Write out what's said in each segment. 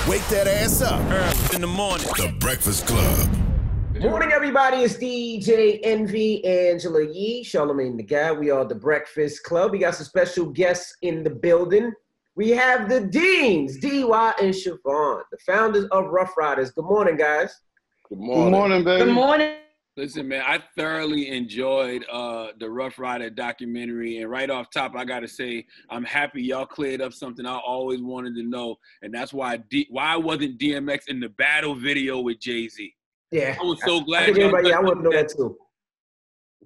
Wake that ass up. Early in the morning. The Breakfast Club. Good morning, everybody. It's DJ Envy, Angela Yee, Charlamagne the Guy. We are the Breakfast Club. We got some special guests in the building. We have the Deans, D.Y. and Chivon, the founders of Ruff Ryders. Good morning, guys. Good morning. Good morning, baby. Good morning. Listen, man, I thoroughly enjoyed the Ruff Ryder documentary. And right off top, I got to say, I'm happy y'all cleared up something I always wanted to know. And that's why wasn't DMX in the battle video with Jay-Z? Yeah. I was so glad. I want to know that too.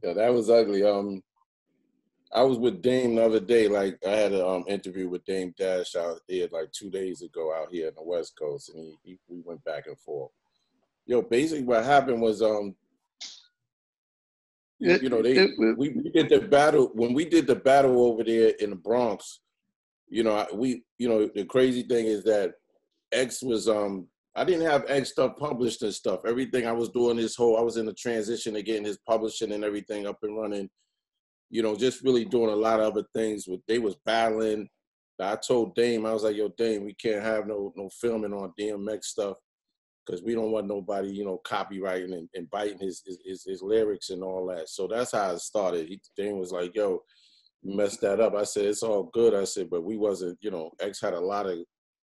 Yeah, that was ugly. I was with Dame the other day. Like, I had an interview with Dame Dash out here like 2 days ago out here in the West Coast. And we went back and forth. Yo, basically what happened was, we did the battle. When we did the battle over there in the Bronx, the crazy thing is that X was, I didn't have X stuff published and stuff. Everything I was doing I was in the transition of getting his publishing and everything up and running, just really doing a lot of other things. They was battling. I told Dame, I was like, yo, Dame, we can't have no filming on DMX stuff, because we don't want nobody, copywriting and biting his lyrics and all that. So that's how it started. Dane was like, yo, you messed that up. I said, it's all good. I said, but we wasn't, X had a lot of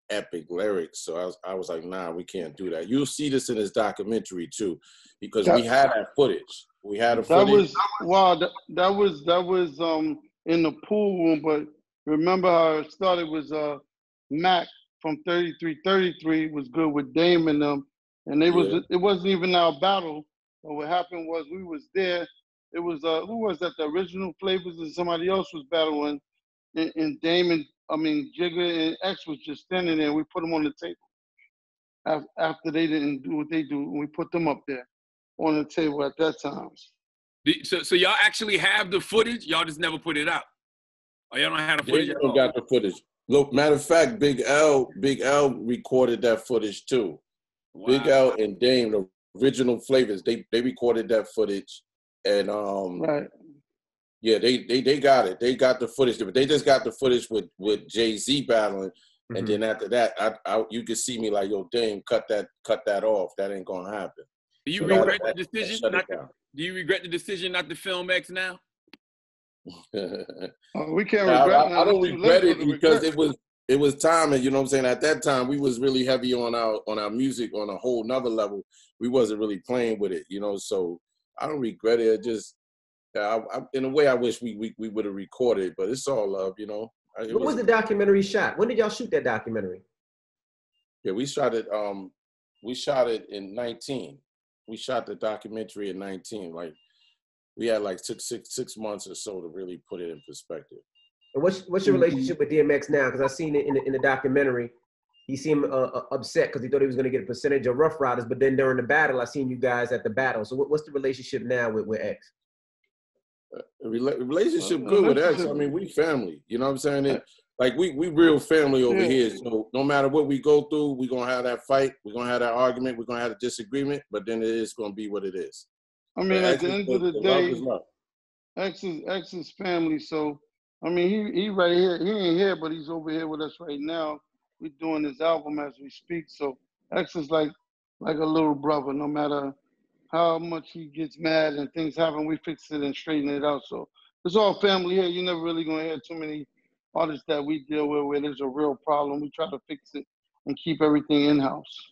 epic lyrics. So I was like, nah, we can't do that. You'll see this in his documentary too, because we had that footage. We had a footage. That was in the pool room, but remember how it started was Mac from 3333 was good with Dame and them, and it wasn't even our battle. But what happened was we was there. It was who was that? The Original Flavors and somebody else was battling, and Dame and Jigga and X was just standing there. We put them on the table after they didn't do what they do. We put them up there on the table at that time. So y'all actually have the footage? Y'all just never put it out? Or y'all don't have the footage at all? Got the footage. Look, matter of fact, Big L recorded that footage too. Wow. Big L and Dame, the Original Flavors, they recorded that footage, and right. Yeah, they got it. They got the footage, but they just got the footage with Jay-Z battling, and then after that, you could see me like, yo, Dame, cut that off. That ain't gonna happen. Do you regret the decision? Do you regret the decision not to film X now? We can't regret. I don't regret it because it was time, and you know what I'm saying. At that time, we was really heavy on our music on a whole nother level. We wasn't really playing with it, So I don't regret it. In a way, I wish we would have recorded, but it's all love, When was the documentary shot? When did y'all shoot that documentary? Yeah, we shot it. We shot it in 19. We shot the documentary in 19. Like, we had like six months or so to really put it in perspective. And what's your relationship with DMX now? Because I seen it in the documentary. He seemed upset because he thought he was going to get a percentage of Ruff Ryders, but then during the battle, I seen you guys at the battle. So what's the relationship now with X? Relationship good with X. I mean, we family. You know what I'm saying? We real family over here. So no matter what we go through, we're going to have that fight. We're going to have that argument. We're going to have a disagreement, but then it is going to be what it is. I mean, at the end of the day, X is family. So, I mean, he right here. He ain't here, but he's over here with us right now. We're doing this album as we speak. So, X is like a little brother. No matter how much he gets mad and things happen, we fix it and straighten it out. So, it's all family here. You're never really going to hear too many artists that we deal with where there's a real problem. We try to fix it and keep everything in-house.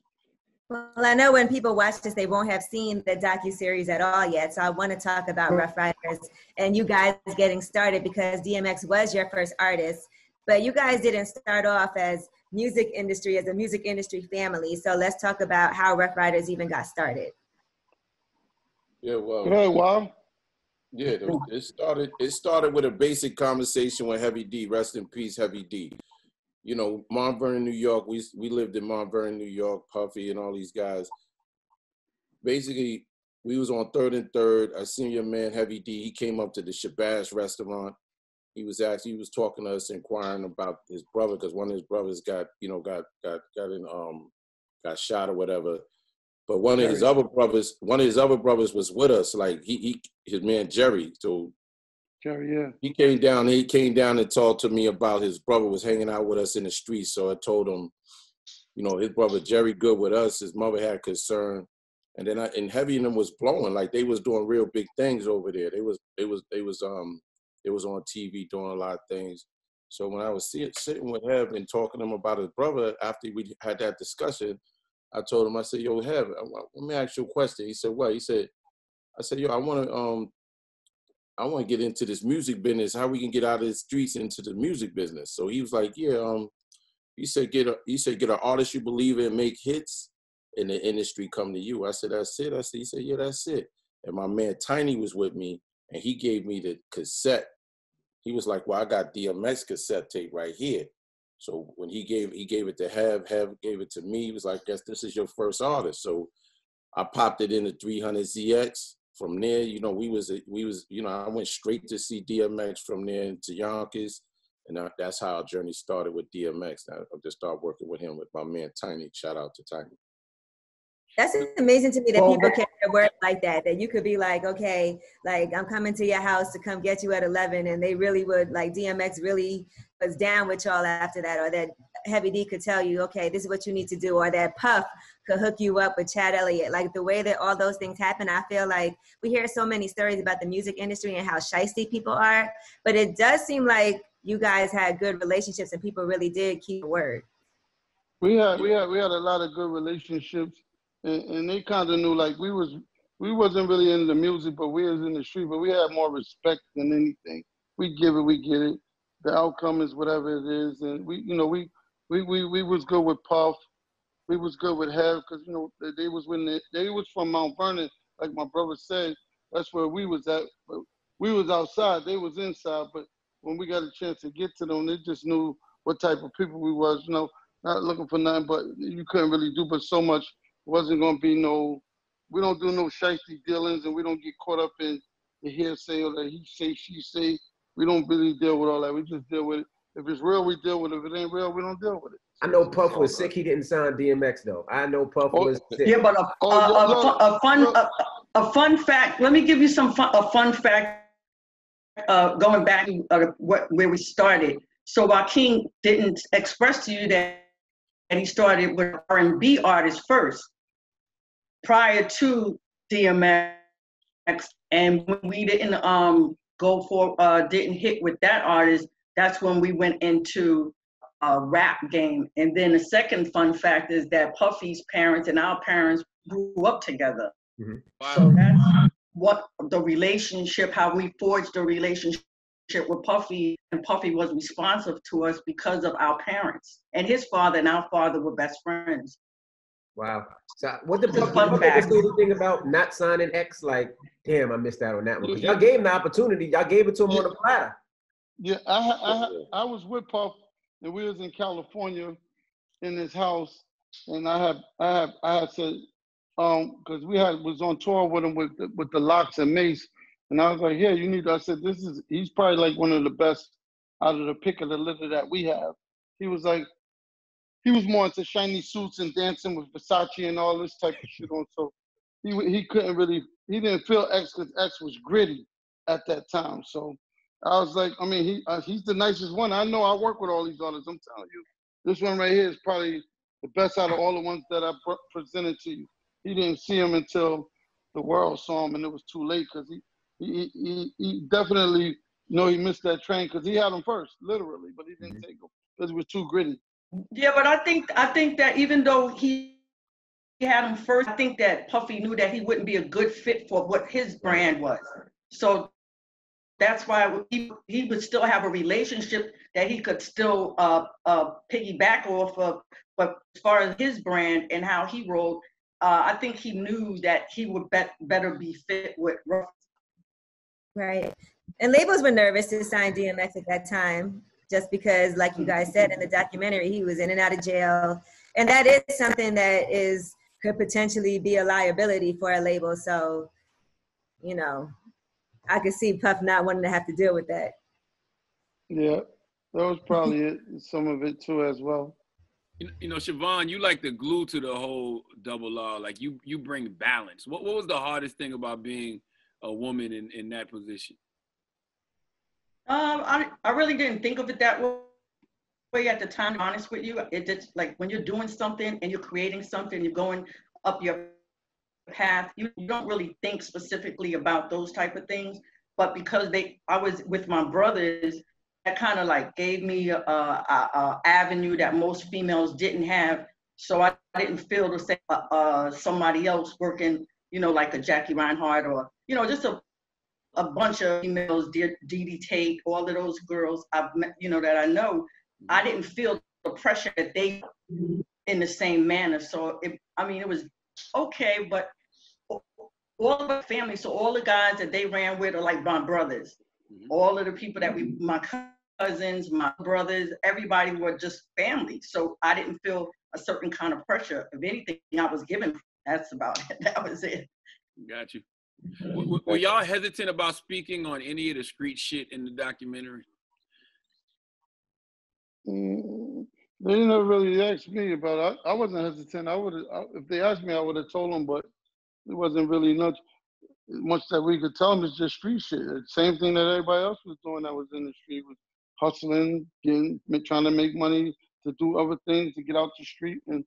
Well, I know when people watch this, they won't have seen the docuseries at all yet. So I want to talk about Ruff Ryders and you guys getting started, because DMX was your first artist, but you guys didn't start off as a music industry family. So let's talk about how Ruff Ryders even got started. Yeah, well. Hey, wow. Yeah, it started with a basic conversation with Heavy D. Rest in peace, Heavy D. Mount Vernon, New York. We lived in Mount Vernon, New York. Puffy and all these guys. Basically, we was on 3rd and 3rd. I seen your man Heavy D. He came up to the Shabazz restaurant. He was talking to us, inquiring about his brother, because one of his brothers got shot or whatever. But one of his other brothers was with us. Like his man Jerry. So Jerry, yeah. He came down and talked to me about his brother was hanging out with us in the street. So I told him, you know, his brother Jerry good with us. His mother had concern. And then and Heavy and them was blowing, like they was doing real big things over there. They was on TV doing a lot of things. So when I was sitting with Hev and talking to him about his brother after we had that discussion, I told him, I said, yo, Hev, let me ask you a question. He said, what? I said, yo, I want to get into this music business. How we can get out of the streets into the music business? So he was like, yeah. He said, get an artist you believe in, make hits, and the industry come to you. I said, that's it. He said, yeah, that's it. And my man Tiny was with me, and he gave me the cassette. He was like, well, I got DMX cassette tape right here. So when he gave it to Hev gave it to me. He was like, guess this is your first artist. So I popped it in the 300ZX. From there, you know, we was, you know, I went straight to see DMX from there to Yonkers. And that's how our journey started with DMX. I just started working with him, with my man Tiny. Shout out to Tiny. That's amazing to me that people carry a word like that you could be like, okay, like I'm coming to your house to come get you at 11, and they really would, like DMX really was down with y'all after that, or that Heavy D could tell you, okay, this is what you need to do, or that Puff could hook you up with Chad Elliott. Like the way that all those things happen, I feel like we hear so many stories about the music industry and how shiesty people are, but it does seem like you guys had good relationships and people really did keep a word. We had a lot of good relationships. And they kind of knew, like, we wasn't really in the music, but we was in the street, but we had more respect than anything. We give it, we get it. The outcome is whatever it is. And we was good with Puff. We was good with Hev, because, you know, they was from Mount Vernon, like my brother said. That's where we was at. But we was outside, they was inside. But when we got a chance to get to them, they just knew what type of people we was, you know, not looking for nothing, but you couldn't really do but so much. Wasn't going to be we don't do no shiesty dealings, and we don't get caught up in the hearsay or the he say, she say. We don't really deal with all that. We just deal with it. If it's real, we deal with it. If it ain't real, we don't deal with it. I know Puff was sick. He didn't sign DMX though. I know Puff was sick. Yeah, but a fun fact. Let me give you a fun fact. Going back to where we started. So Joaquin didn't express to you that he started with R&B artists first, prior to DMX, and when we didn't didn't hit with that artist, that's when we went into a rap game. And then the second fun fact is that Puffy's parents and our parents grew up together. Mm-hmm. Wow. So that's what the relationship, how we forged the relationship with Puffy, and Puffy was responsive to us because of our parents. And his father and our father were best friends. Wow. So what the Puffy say the thing about not signing X? Like, damn, I missed out on that one. Because y'all gave him the opportunity. Y'all gave it to him on the platter. Yeah, I was with Puff, and we was in California in his house, and I had said, because was on tour with him with the Locks and Mace. And I was like, yeah, you need to, I said, he's probably like one of the best out of the pick of the litter that we have. He was like, he was more into shiny suits and dancing with Versace and all this type of shit on. So he couldn't really, he didn't feel X because X was gritty at that time. So I was like, I mean, he's the nicest one. I know I work with all these artists. I'm telling you, this one right here is probably the best out of all the ones that I presented to you. He didn't see him until the world saw him, and it was too late because he definitely he missed that train because he had him first, literally, but he didn't take him because it was too gritty. Yeah, but I think that even though he had him first, I think that Puffy knew that he wouldn't be a good fit for what his brand was. So that's why he would still have a relationship that he could still piggyback off of. But as far as his brand and how he rolled, I think he knew that he would better be fit with Ruff. Right. And labels were nervous to sign DMX at that time, just because, like you guys said in the documentary, he was in and out of jail. And that is something that could potentially be a liability for a label. So, I could see Puff not wanting to have to deal with that. Yeah, that was probably some of it too as well. Chivon, you like the glue to the whole double R. Like you bring balance. What was the hardest thing about being a woman in that position? I really didn't think of it that way at the time, to be honest with you. It just like when you're doing something and you're creating something, you're going up your path, you don't really think specifically about those type of things. But because I was with my brothers, that kind of like gave me a avenue that most females didn't have. So I didn't feel the same somebody else working, you know, like a Jackie Reinhardt or, you know, just a bunch of females, Dee Tate, all of those girls I've met, you know, that I know. I didn't feel the pressure that they in the same manner. So it was okay, but all of the family, so all the guys that they ran with are like my brothers. All of the people that my cousins, my brothers, everybody were just family. So I didn't feel a certain kind of pressure. If anything, I was given, that's about it. That was it. Got you. Were y'all hesitant about speaking on any of the street shit in the documentary? They never really asked me about it. I wasn't hesitant. If they asked me, I would have told them, but it wasn't really much that we could tell them. It's just street shit. The same thing that everybody else was doing that was in the street, was hustling, trying to make money, to do other things, to get out the street, and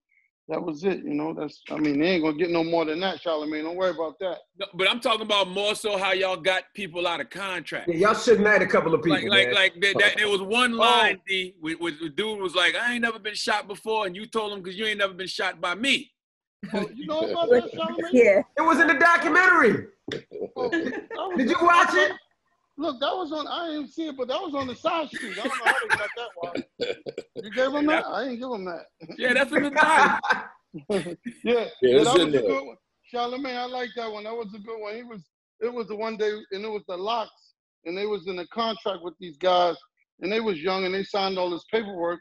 that was it. You know, they ain't gonna get no more than that, Charlamagne. Don't worry about that. No, but I'm talking about more so how y'all got people out of contract. Yeah, y'all shouldn't have a couple of people. There was one line, D, where the dude was like, "I ain't never been shot before," and you told him because you ain't never been shot by me. Oh, you know about that, Charlamagne? Yeah. It was in the documentary. Did you watch it? Look, that was on. I didn't see it, but that was on the side street. I don't know how they got that one. You gave him that? I ain't give him that. Yeah, that's in the doc. Yeah, Yeah, that was in a there. good one. Charlamagne, I like that one. That was a good one. It was the one day, and it was the Locks, and they was in a contract with these guys, and they was young, and they signed all this paperwork,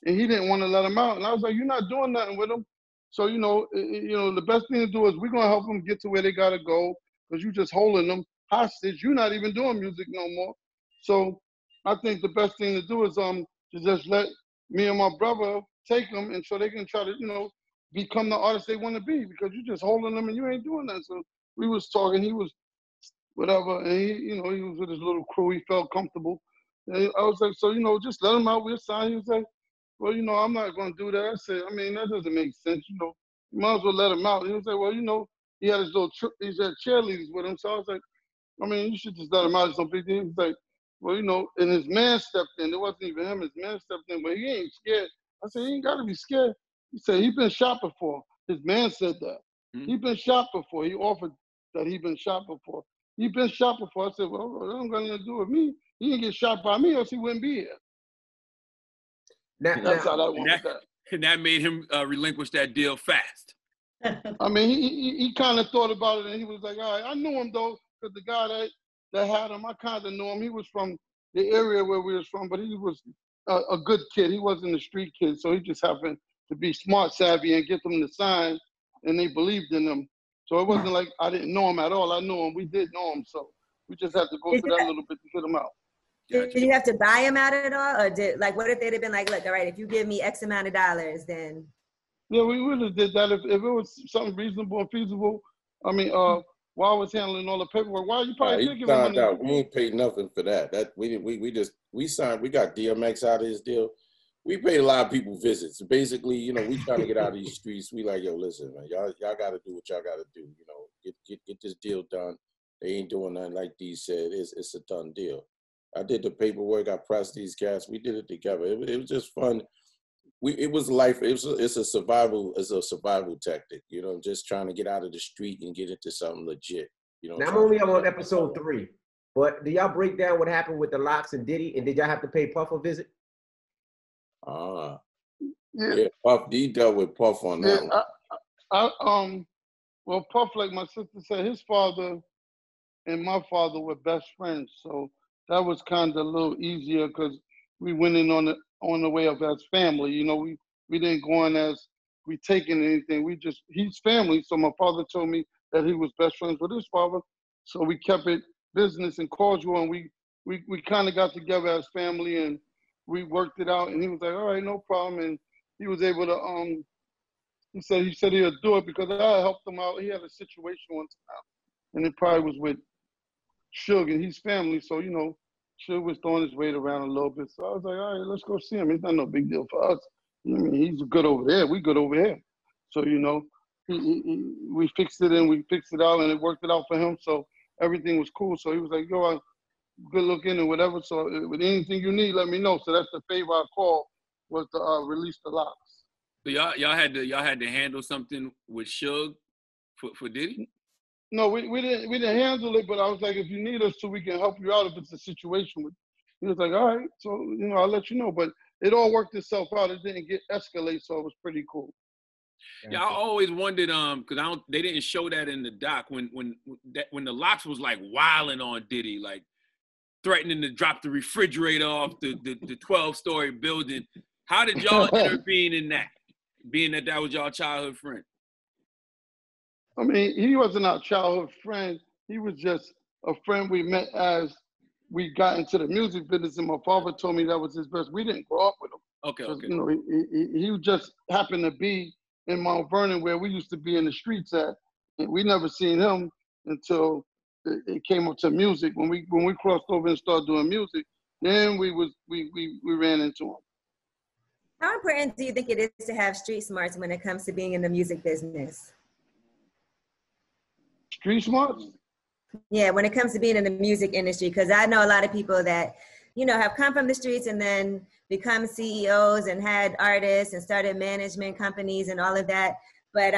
and he didn't want to let them out. And I was like, you're not doing nothing with them. So, the best thing to do is we're going to help them get to where they got to go, because you just holding them hostage. You're not even doing music no more. So I think the best thing to do is to just let me and my brother take them, and so they can try to, become the artist they want to be, because you're just holding them and you ain't doing that. So we was talking, he was whatever, and he was with his little crew. He felt comfortable. And I was like, so, just let him out. We'll sign. He was like, well, I'm not going to do that. I said, that doesn't make sense. You might as well let him out. He was like, well, he had his little, he had cheerleaders with him. So I was like, you should just let him out. It's no big deal. He was like, well, and his man stepped in. It wasn't even him. His man stepped in, but he ain't scared. I said, he ain't got to be scared. He said, he been shot before. His man said that. He been shot before. He offered that he been shot before. He been shot before. I said, well, that don't got nothing to do with me. He didn't get shot by me, else he wouldn't be here. That's how that went. And that made him relinquish that deal fast. He kind of thought about it, and he was like, all right. I knew him, though, because the guy that had him, I kind of knew him. He was from the area where we was from, but he was a good kid. He wasn't a street kid, so he just happened to be smart, savvy, and get them to sign, and they believed in him. So it wasn't like I didn't know him at all. I knew him. We did know him, so we just had to go through that little bit to get him out. Did you have to buy him out at all? Or what if they'd have been like, look, all right, if you give me X amount of dollars, then. Yeah, we would have did that if it was something reasonable and feasible. While I was handling all the paperwork, why you probably did give him money? Out. We ain't paid nothing for that. We signed, we got DMX out of his deal. We paid a lot of people visits. Basically, we trying to get out of these streets. We like, yo, listen, man, y'all got to do what y'all got to do. Get this deal done. They ain't doing nothing like D said. It's a done deal. I did the paperwork. I pressed these cats. We did it together. It was just fun. It was life. It's a survival tactic. Just trying to get out of the street and get into something legit. Now I'm only on episode 3, but do y'all break down what happened with the Locks and Diddy, and did y'all have to pay Puff a visit? Yeah. Puff. D dealt with Puff on that one. Well, Puff, like my sister said, his father and my father were best friends, so that was kind of a little easier because we went in on the way of as family. We didn't go in as we taking anything. He's family, so my father told me that he was best friends with his father, so we kept it business and cordial, and we kind of got together as family, and we worked it out, and he was like, all right, no problem, and he was able to, he said he'll do it because I helped him out. He had a situation one time, and it probably was with Suge and his family, so, Suge was throwing his weight around a little bit. So I was like, all right, let's go see him. It's not no big deal for us. I mean, he's good over there. We good over here. So, you know, we fixed it and we fixed it out and it worked it out for him. So everything was cool. So he was like, yo, good looking and whatever. So with anything you need, let me know. So that's the favor I called, was to release the locks. So y'all had to handle something with Suge for Diddy? No, we didn't handle it, but I was like, if you need us to, we can help you out if it's a situation with. He was like, all right, so you know, I'll let you know. But it all worked itself out. It didn't escalate, so it was pretty cool. Yeah, I always wondered, because they didn't show that in the doc when the Locks was like wilding on Diddy, like threatening to drop the refrigerator off the 12-story building. How did y'all intervene in that, being that was y'all childhood friend? I mean, he wasn't our childhood friend. He was just a friend we met as we got into the music business, and my father told me that was his best. We didn't grow up with him. Okay. You know, he just happened to be in Mount Vernon where we used to be in the streets at. And we never seen him until it came up to music. When we crossed over and started doing music, then we ran into him. How important do you think it is to have street smarts when it comes to being in the music business? Street smarts? Yeah, when it comes to being in the music industry, because I know a lot of people that, you know, have come from the streets and then become CEOs and had artists and started management companies and all of that. But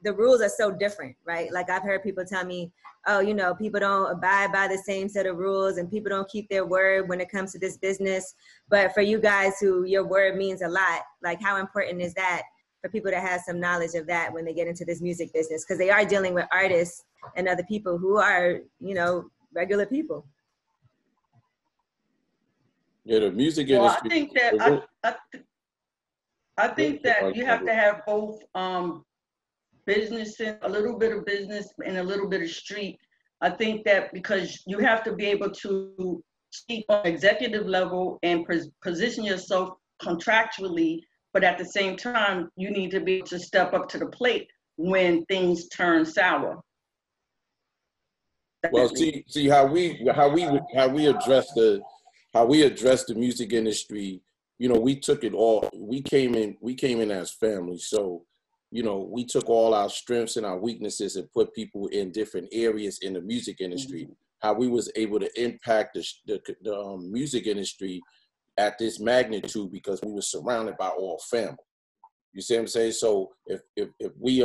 the rules are so different, right? Like I've heard people tell me, oh, you know, people don't abide by the same set of rules and people don't keep their word when it comes to this business. But for you guys who your word means a lot, like how important is that for people to have some knowledge of that when they get into this music business? Because they are dealing with artists and other people who are, you know, regular people. Yeah, the music industry. Well, I think that I think that you have to have both business, and a little bit of business and a little bit of street. I think that because you have to be able to speak on executive level and position yourself contractually, but at the same time, you need to be able to step up to the plate when things turn sour. Well, see how we address the music industry. You know, we took it all. We came in as family. So, you know, we took all our strengths and our weaknesses and put people in different areas in the music industry. Mm-hmm. How we was able to impact the music industry at this magnitude because we were surrounded by all family. You see what I'm saying? So if we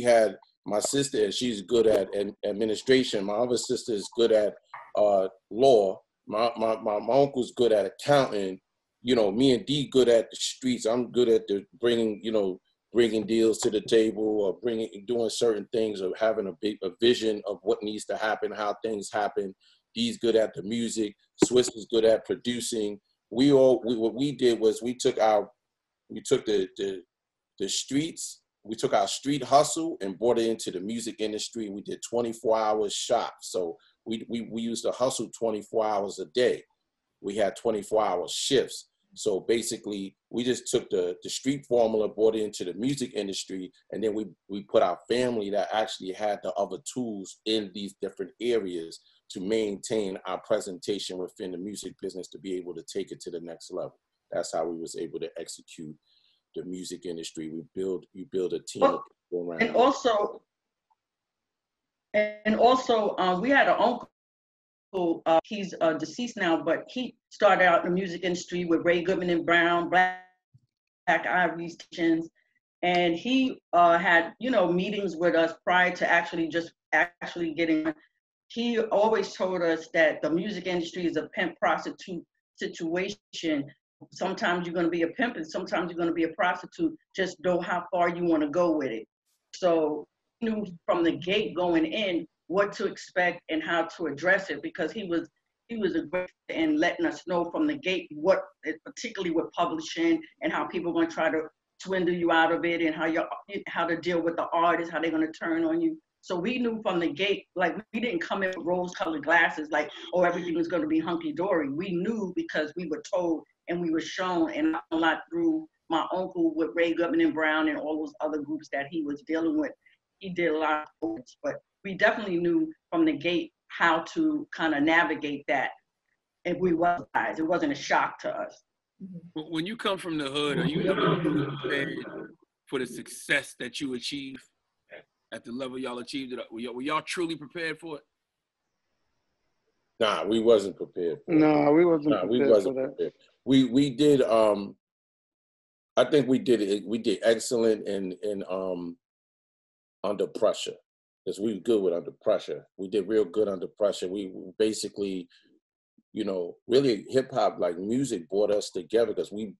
had my sister, and she's good at administration. My other sister is good at law. My uncle's good at accounting. You know, me and D good at the streets. I'm good at bringing deals to the table, or doing certain things, or having a vision of what needs to happen, how things happen. D's good at the music. Swiss is good at producing. What we did was we took the streets. We took our street hustle and brought it into the music industry. We did 24-hour shops. So we used to hustle 24 hours a day. We had 24-hour shifts. So basically, we just took the street formula, brought it into the music industry, and then we put our family that actually had the other tools in these different areas to maintain our presentation within the music business to be able to take it to the next level. That's how we was able to execute the music industry. You build a team of people around. And also, we had an uncle. He's deceased now, but he started out in the music industry with Ray Goodman and Brown, Black Eyed Musicians, and he had meetings with us prior to actually getting. He always told us that the music industry is a pimp prostitute situation. Sometimes you're going to be a pimp and sometimes you're going to be a prostitute. Just know how far you want to go with it. So he knew from the gate going in what to expect and how to address it, because he was a great in letting us know from the gate what, particularly with publishing, and how people are going to try to swindle you out of it, and how to deal with the artists, how they're going to turn on you. So we knew from the gate, like, we didn't come in with rose-colored glasses, like, oh, everything was going to be hunky-dory. We knew because we were told and we were shown, and a lot through my uncle with Ray Goodman and Brown and all those other groups that he was dealing with. He did a lot of things, but we definitely knew from the gate how to kind of navigate that. and we realized it wasn't a shock to us. When you come from the hood, are you ever truly prepared for the success that you achieve at the level y'all achieved it? Were y'all truly prepared for it? Nah, we wasn't prepared for it. No, we wasn't prepared for that. Prepared. We did I think we did excellent in under pressure, because we were good with under pressure. We did real good under pressure. We basically, you know, really hip hop, like music, brought us together, because we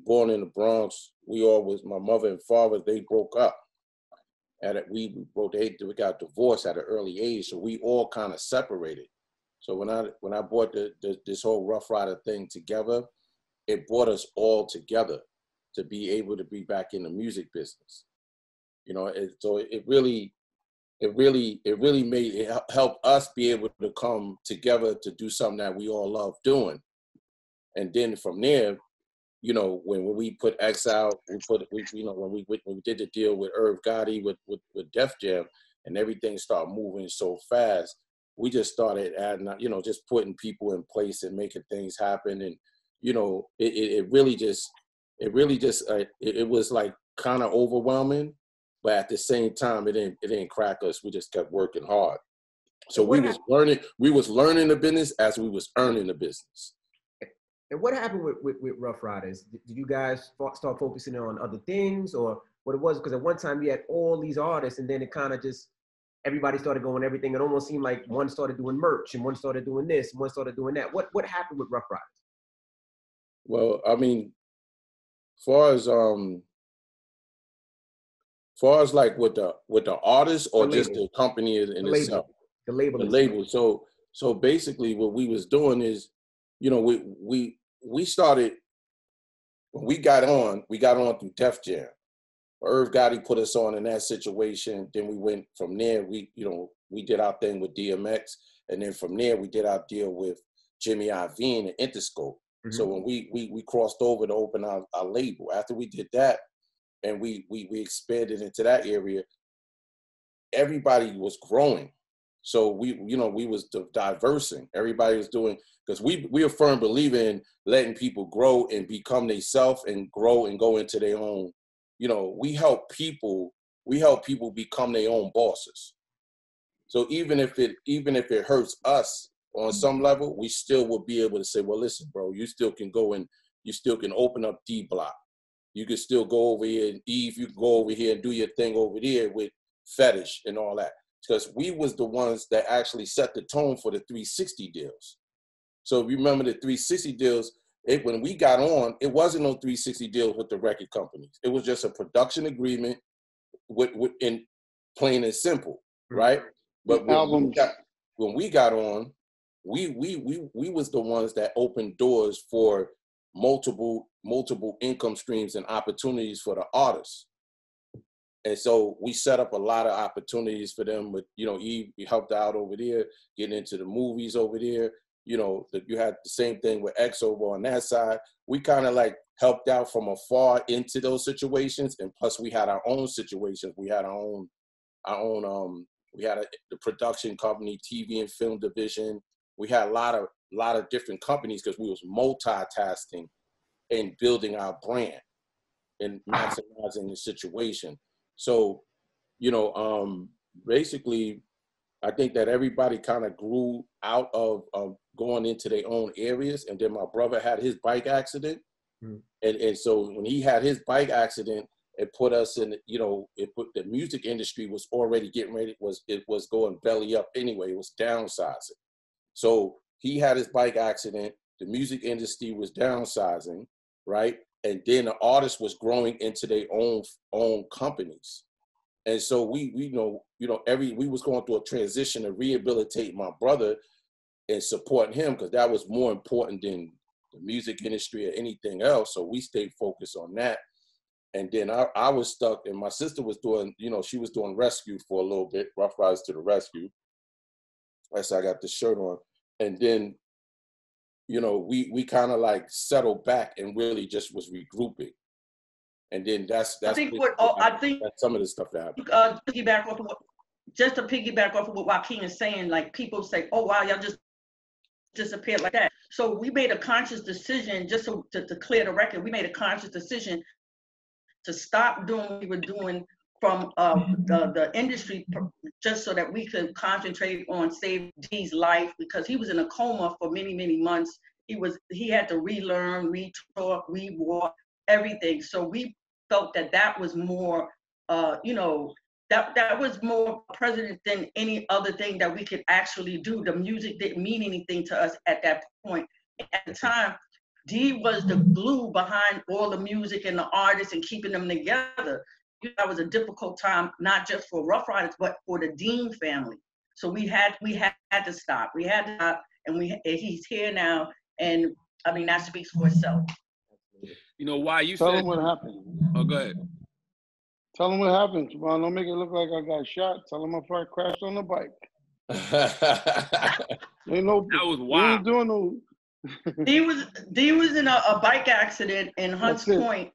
born in the Bronx. My mother and father, they broke up. We got divorced at an early age, so we all kind of separated. So when I brought this whole Ruff Ryder thing together, it brought us all together to be able to be back in the music business. You know, so it really helped us be able to come together to do something that we all love doing. And then from there, you know, when we put X out, when we did the deal with Irv Gotti with Def Jam, and everything started moving so fast, we just started adding, you know, just putting people in place and making things happen. And, you know, it was like kind of overwhelming, but at the same time, it didn't crack us. We just kept working hard. So we was learning the business as we was earning the business. And what happened with Ruff Ryders? Did you guys start focusing on other things, or what it was? Because at one time you had all these artists, and then it kind of just, everybody started going everything. It almost seemed like one started doing merch, and one started doing this, and one started doing that. What happened with Ruff Ryders? Well, I mean, far as like with the artist, or just the company in itself, the label. The label. So basically, what we was doing is, you know, we started, when we got on through Def Jam. Irv Gotti put us on in that situation. Then we went from there. We did our thing with DMX, and then from there we did our deal with Jimmy Iovine and Interscope. Mm-hmm. So when we crossed over to open our label, after we did that, and we expanded into that area, everybody was growing. So we was diversing. Everybody was doing, because we are firm believer in letting people grow and become themselves and grow and go into their own. You know, we help people become their own bosses. So even if it hurts us on some level, we still will be able to say, well, listen, bro, you still can go and you still can open up D Block. You can still go over here, and Eve, you can go over here and do your thing over there with Fetish and all that. Because we was the ones that actually set the tone for the 360 deals. So remember the 360 deals, when we got on, it wasn't no 360 deals with the record companies. It was just a production agreement in plain and simple, right? But when we got on, we was the ones that opened doors for multiple income streams and opportunities for the artists. And so we set up a lot of opportunities for them with, you know, Eve helped out over there, getting into the movies over there. You know, you had the same thing with X over on that side. We kind of like helped out from afar into those situations. And plus we had our own situations. We had the production company, TV and film division. We had a lot of different companies, because we was multitasking and building our brand and maximizing the situation. So, you know, basically, I think that everybody kind of grew out of going into their own areas. And then my brother had his bike accident. And so when he had his bike accident, it put us in, you know, the music industry was already getting ready. It was going belly up anyway. It was downsizing. So he had his bike accident. The music industry was downsizing, right? And then the artist was growing into their own companies. And so we was going through a transition to rehabilitate my brother and supporting him, because that was more important than the music industry or anything else. So we stayed focused on that. And then I was stuck, and my sister was doing, you know, she was doing rescue for a little bit, Ruff Ryders to the rescue. That's how I got the shirt on. And then, you know, we kind of like settled back and really just was regrouping. And then that's I think that's some of the stuff that happened. Piggyback off of just to piggyback off of what Joaquin is saying, like people say, oh, wow, y'all just disappeared like that. So we made a conscious decision, just to clear the record, we made a conscious decision to stop doing what we were doing from the industry, just so that we could concentrate on Save D's life, because he was in a coma for many, many months. He had to relearn, re-talk, re-walk, everything. So we felt that was more, that was more present than any other thing that we could actually do. The music didn't mean anything to us at that point. At the time, D was the glue behind all the music and the artists and keeping them together. That was a difficult time, not just for Ruff Ryders, but for the Dean family. So we had to stop. We had to stop, and he's here now, and I mean that speaks for itself. You know why you Tell said? him what happened. Oh, go ahead. Tell him what happened, Chivon. Don't make it look like I got shot. Tell him I crashed on the bike. Ain't no. That was We wild. ain't doing no. D was in a bike accident in Hunts Point.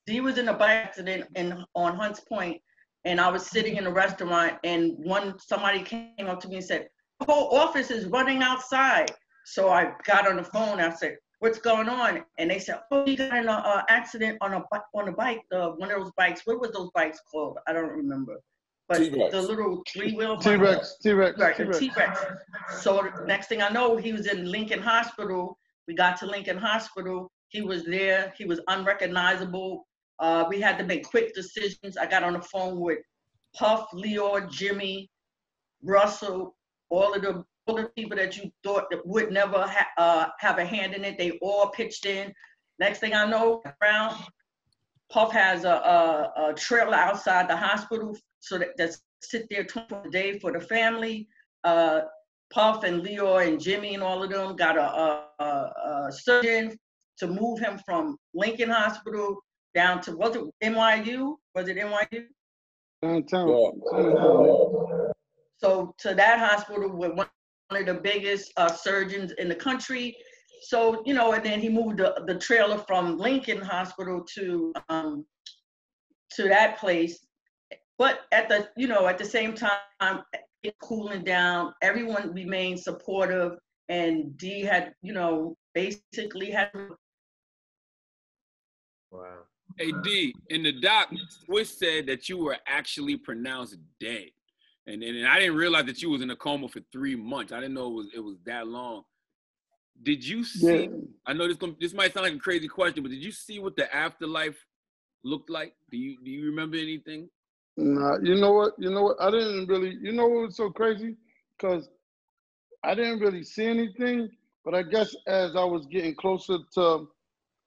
D was in a bike accident on Hunts Point, and I was sitting in a restaurant, and somebody came up to me and said, the whole office is running outside. So I got on the phone, and I said, what's going on? And they said, oh, you got in an accident on a bike, one of those bikes. What was those bikes called? I don't remember. But T-Rex. the little three-wheel T-Rex. Right, the T-Rex. So next thing I know, he was in Lincoln Hospital. We got to Lincoln Hospital. He was there. He was unrecognizable. We had to make quick decisions. I got on the phone with Puff, Leo, Jimmy, Russell, all the people that you thought that would never have a hand in it. They all pitched in. Next thing I know, Puff has a trailer outside the hospital, so that sit there 24 hours a day for the family. Puff and Leo and Jimmy and all of them got a surgeon to move him from Lincoln Hospital down to, was it NYU? Was it NYU? Downtown. So to that hospital with one of the biggest surgeons in the country. So, and then he moved the trailer from Lincoln Hospital to that place. But at the same time, it cooling down, everyone remained supportive, and D had, basically had. Wow. Hey D, in the doc, Swiss said that you were actually pronounced dead, and I didn't realize that you was in a coma for 3 months. I didn't know it was that long. Did you see? Yeah. I know this might sound like a crazy question, but did you see what the afterlife looked like? Do you remember anything? Nah, you know what? I didn't really. You know what was so crazy? Because I didn't really see anything, but I guess as I was getting closer to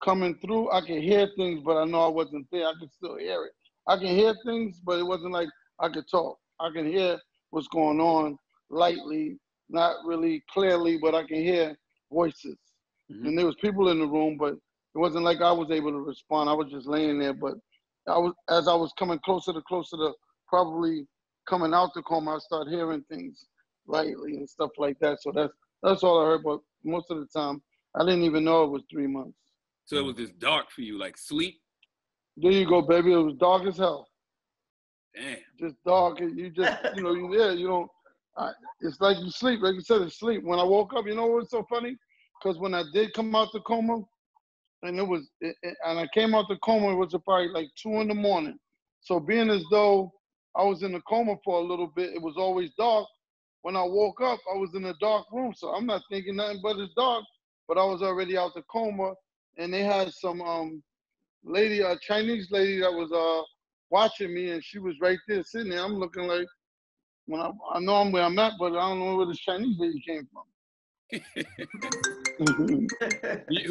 coming through, I could hear things, but I know I wasn't there. I could still hear it. I can hear things, but it wasn't like I could talk. I can hear what's going on lightly, not really clearly, but I can hear voices. Mm-hmm. And there was people in the room, but it wasn't like I was able to respond. I was just laying there. But as I was coming closer to probably coming out the coma, I started hearing things lightly and stuff like that. So that's all I heard. But most of the time, I didn't even know it was 3 months. So it was just dark for you, like sleep? There you go, baby. It was dark as hell. Damn. Just dark. You just, you're there. You don't, it's like you sleep. Like you said, it's sleep. When I woke up, you know what's so funny? Because when I did come out the coma, and I came out the coma, it was probably like 2 in the morning. So being as though I was in the coma for a little bit, it was always dark. When I woke up, I was in a dark room. So I'm not thinking nothing but it's dark, but I was already out the coma. And they had some lady, a Chinese lady that was watching me, and she was right there sitting there. I'm looking like, I know I'm where I'm at, but I don't know where this Chinese lady came from.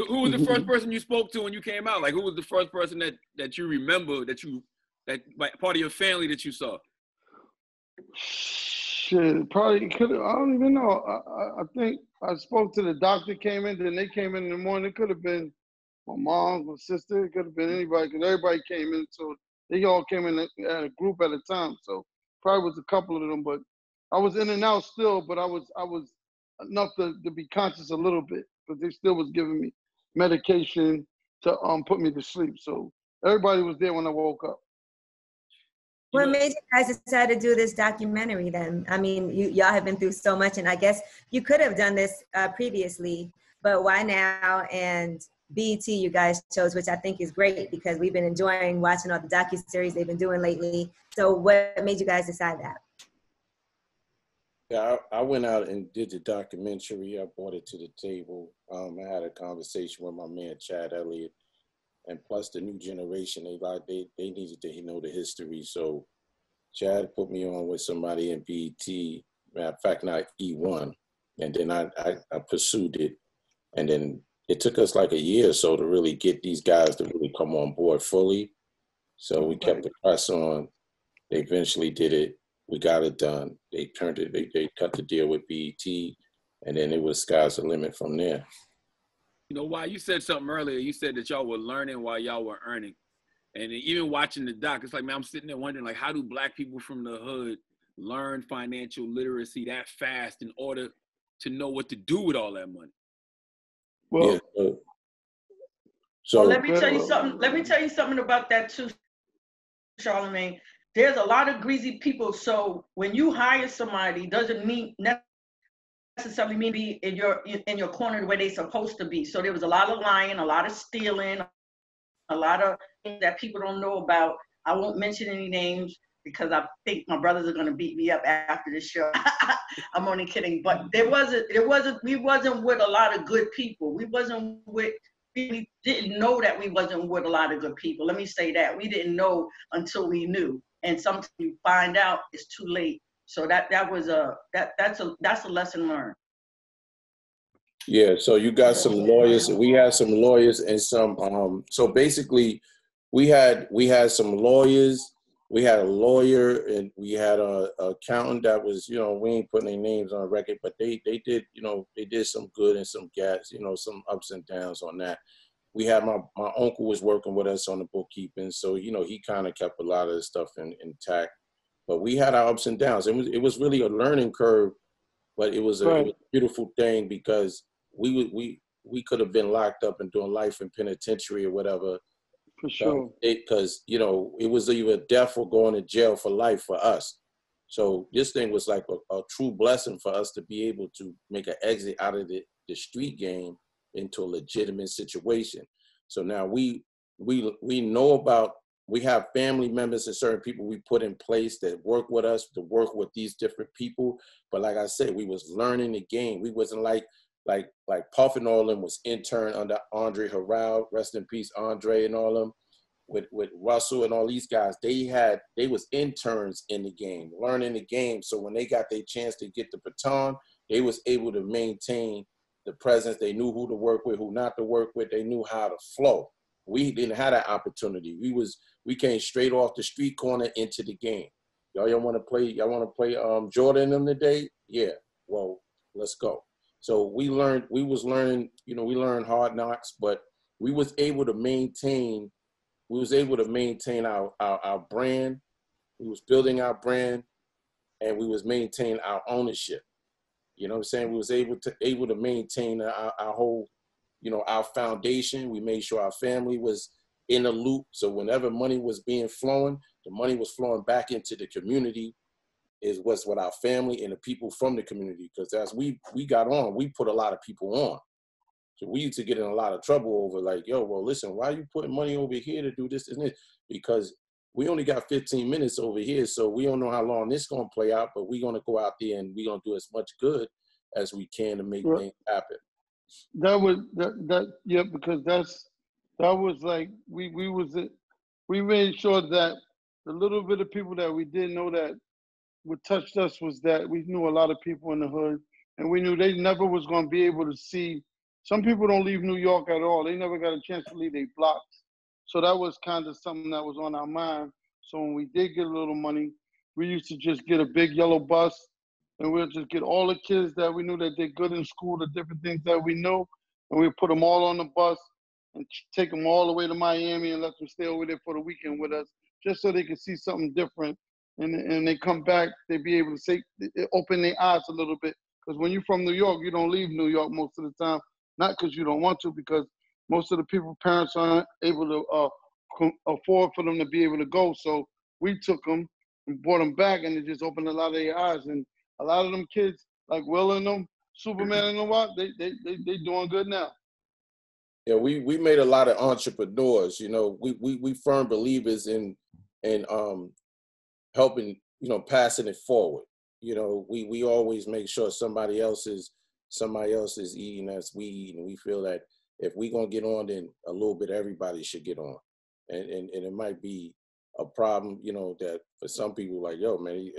Who was the first person you spoke to when you came out? Like, who was the first person that you remember that like, part of your family that you saw? Shit, probably could have. I don't even know. I think I spoke to the doctor, came in, then they came in the morning. It could have been my mom, my sister, it could have been anybody, because everybody came in, so they all came in at a group at a time. So probably was a couple of them, but I was in and out still, but I was enough to be conscious a little bit, because they still was giving me medication to put me to sleep. So everybody was there when I woke up. What made you guys decide to do this documentary then? I mean, y'all have been through so much, and I guess you could have done this previously, but why now? And BET you guys chose, which I think is great because we've been enjoying watching all the docuseries they've been doing lately. So what made you guys decide that? Yeah, I went out and did the documentary. I brought it to the table. I had a conversation with my man Chad Elliott, and plus the new generation, they needed to know the history. So Chad put me on with somebody in BET, matter of fact, not E1, and then I pursued it, and then it took us like a year or so to really get these guys to really come on board fully. So we kept the press on. They eventually did it. We got it done. They turned it. They cut the deal with BET, and then it was sky's the limit from there. You know, why you said something earlier. You said that y'all were learning while y'all were earning, and even watching the doc, it's like, man, I'm sitting there wondering, like, how do Black people from the hood learn financial literacy that fast in order to know what to do with all that money? Well, yeah. So let me tell you something. Let me tell you something about that too, Charlamagne. There's a lot of greasy people. So when you hire somebody, doesn't mean necessarily mean be in your corner the way they're supposed to be. So there was a lot of lying, a lot of stealing, a lot of things that people don't know about. I won't mention any names because I think my brothers are gonna beat me up after this show. I'm only kidding. But we wasn't with a lot of good people. We didn't know that we wasn't with a lot of good people. Let me say that. We didn't know until we knew. And sometimes you find out it's too late. So that's a lesson learned. yeah, so you got some lawyers. We had some lawyers and some. So basically, we had some lawyers. We had a lawyer and we had a accountant that was, we ain't putting their names on record, but they did, they did some good and some gas, some ups and downs on that. We had my uncle was working with us on the bookkeeping, so he kind of kept a lot of the stuff intact. But we had our ups and downs. It was really a learning curve, but it was a beautiful thing because we could have been locked up and doing life in penitentiary or whatever. For sure. Because it was either death or going to jail for life for us. So this thing was like a true blessing for us to be able to make an exit out of the street game into a legitimate situation. So now we know about, we have family members and certain people we put in place that work with us to work with these different people. But like I said, we was learning the game. We wasn't like Puff and all them was intern under Andre Harrell, rest in peace, Andre and all them, with Russell and all these guys. They was interns in the game, learning the game. So when they got their chance to get the baton, they was able to maintain the presence. They knew who to work with, who not to work with. They knew how to flow. We didn't have that opportunity. We came straight off the street corner into the game. Y'all want to play Jordan and them today? Yeah. Well, let's go. So we learned hard knocks, but we was able to maintain our brand. We was building our brand and we was maintaining our ownership. You know what I'm saying? We was able to maintain our whole, our foundation. We made sure our family was in the loop. So whenever money was being flowing, the money was flowing back into the community. Was with our family and the people from the community. Because as we got on, we put a lot of people on. So we used to get in a lot of trouble over like, yo, well, listen, why are you putting money over here to do this and this? Because we only got 15 minutes over here, so we don't know how long this is going to play out, but we're going to go out there and we're going to do as much good as we can to make things happen. Because that was like, we made sure that the little bit of people that we didn't know that what touched us was that we knew a lot of people in the hood, and we knew they never was going to be able to see. Some people don't leave New York at all. They never got a chance to leave their blocks. So that was kind of something that was on our mind. So when we did get a little money, we used to just get a big yellow bus, and we'll just get all the kids that we knew that did good in school, the different things that we knew, and we put them all on the bus and take them all the way to Miami and let them stay over there for the weekend with us, just so they could see something different. And they come back, they be able to say, open their eyes a little bit. Because when you're from New York, you don't leave New York most of the time. Not because you don't want to, because most of the parents aren't able to afford for them to be able to go. So we took them, and brought them back, and it just opened a lot of their eyes. And a lot of them kids, like Will and them, Superman and them, they doing good now. Yeah, we made a lot of entrepreneurs. You know, we firm believers in helping, you know, passing it forward. You know, we always make sure somebody else is eating as we eat, and we feel that if we gonna get on, then a little bit everybody should get on, and it might be a problem, you know, that for some people like, yo, man,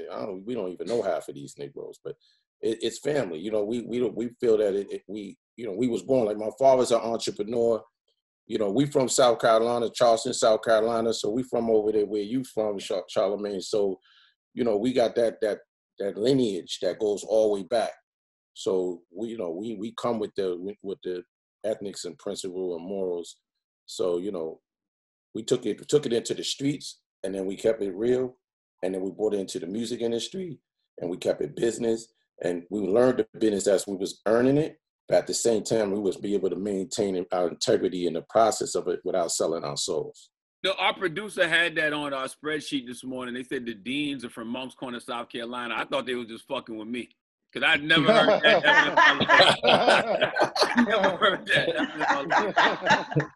we don't even know half of these Negroes, but it's family. You know, we feel that we was born, like my father's an entrepreneur. You know, we from South Carolina, Charleston, South Carolina, so we from over there where you from, Charlamagne. So, you know, we got that lineage that goes all the way back. So we come with the ethics and principle and morals. So, you know, we took it into the streets, and then we kept it real, and then we brought it into the music industry, and we kept it business, and we learned the business as we was earning it, but at the same time we was be able to maintain our integrity in the process of it without selling our souls. No, our producer had that on our spreadsheet this morning. They said the Deans are from Moncks Corner, South Carolina. I thought they was just fucking with me, because I'd never heard that. Never heard that.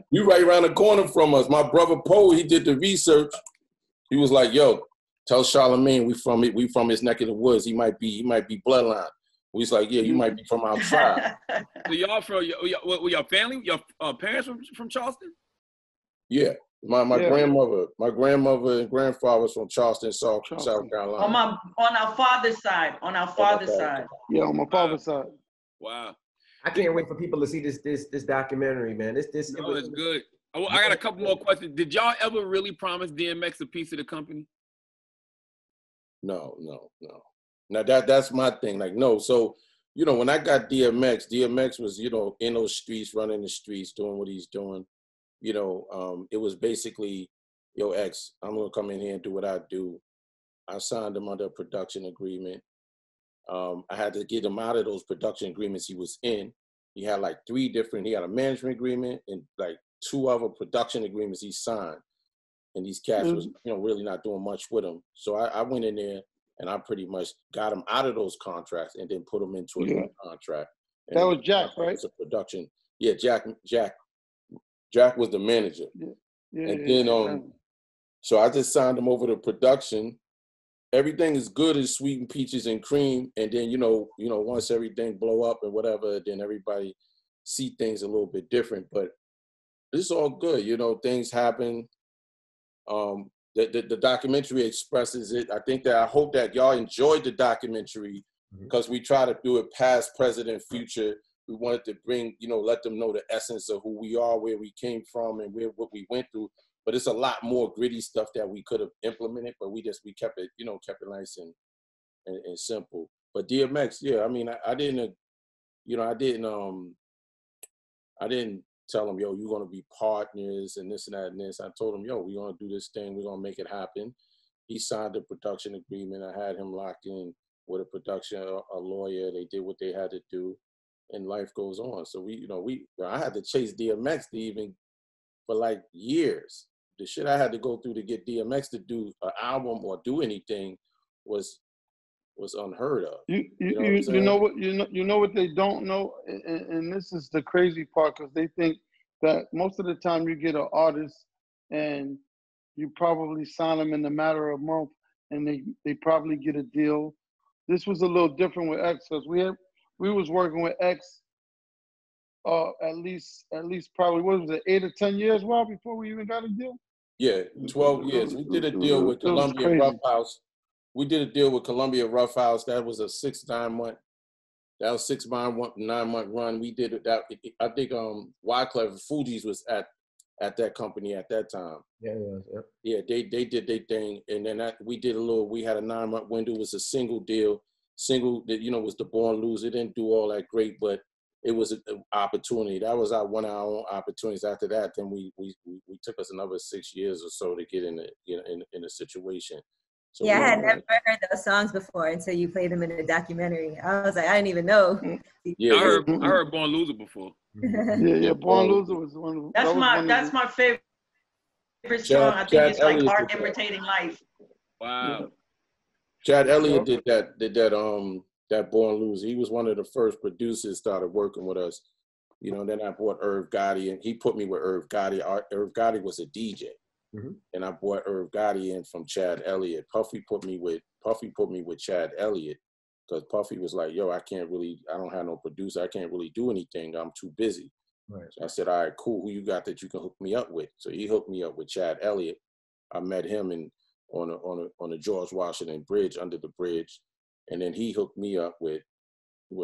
You right around the corner from us. My brother Poe, he did the research. He was like, "Yo, tell Charlamagne we from his neck of the woods. He might be bloodline." We was like, "Yeah, you might be from outside." So y'all from your family, your parents from Charleston? Yeah, my grandmother and grandfather was from Charleston, South Carolina. On our father's side. Yeah, on my father's side. Wow. I can't wait for people to see this documentary, man. It's good. I got a couple more questions. Did y'all ever really promise DMX a piece of the company? No. Now that's my thing. Like, no. So, you know, when I got DMX was, you know, in those streets, running the streets, doing what he's doing. You know, it was basically, yo, X, I'm gonna come in here and do what I do. I signed him under a production agreement. I had to get him out of those production agreements he was in. He had like he had a management agreement and like 2 other production agreements he signed. And these cats was, you know, really not doing much with him. So I went in there and I pretty much got him out of those contracts and then put him into a new contract. And that was Jack, right? It was a production. Yeah, Jack was the manager. So I just signed him over to production. Everything is good as sweet and peaches and cream. And then, you know, once everything blow up and whatever, then everybody see things a little bit different. But it's all good. You know, things happen. The documentary expresses it. I hope that y'all enjoyed the documentary, because we try to do it past, present, and future. We wanted to bring, you know, let them know the essence of who we are, where we came from, and what we went through. But it's a lot more gritty stuff that we could have implemented, but we kept it, you know, kept it nice and simple. But DMX, yeah, I mean, I didn't tell him, yo, you're gonna be partners and this and that and this. I told him, yo, we're gonna do this thing, we're gonna make it happen. He signed the production agreement. I had him locked in with a lawyer. They did what they had to do, and life goes on. So I had to chase DMX for like years. The shit I had to go through to get DMX to do an album or do anything was unheard of. You know what they don't know, and this is the crazy part, because they think that most of the time you get an artist and you probably sign them in a matter of a month, and they probably get a deal. This was a little different with X, because we was working with X at least probably, what was it, 8 or 10 years, before we even got a deal? Yeah, 12 years. We did a deal with Columbia Ruff House. We did a deal with Columbia Ruff House. That was a 6-9 month. That was 9-month run. We did that. I think Wyclef Fugees was at that company at that time. Yeah, it was. Yep. Yeah, they did their thing, and then we had a 9-month window. It was a single deal. Single that, you know, was the Born Loser. It didn't do all that great, but it was an opportunity. That was one of our own opportunities. After that, then we took us another 6 years or so to get in a situation. So yeah, I had never heard those songs before until you played them in the documentary. I was like, I didn't even know. Yeah, I heard Born Loser before. Yeah, Born Loser was one of That's my favorite song. I think it's like Art Imitating Life. Wow. Chad Elliott did that Born Loser. He was one of the first producers started working with us. You know, then I brought Irv Gotti, and he put me with Irv Gotti. Irv Gotti was a DJ, and I brought Irv Gotti in from Chad Elliott. Puffy put me with Chad Elliott because Puffy was like, "Yo, I don't have no producer. I can't really do anything. I'm too busy." Right. So I said, "All right, cool. Who you got that you can hook me up with?" So he hooked me up with Chad Elliott. I met him on the George Washington Bridge, under the bridge, and then he hooked me up with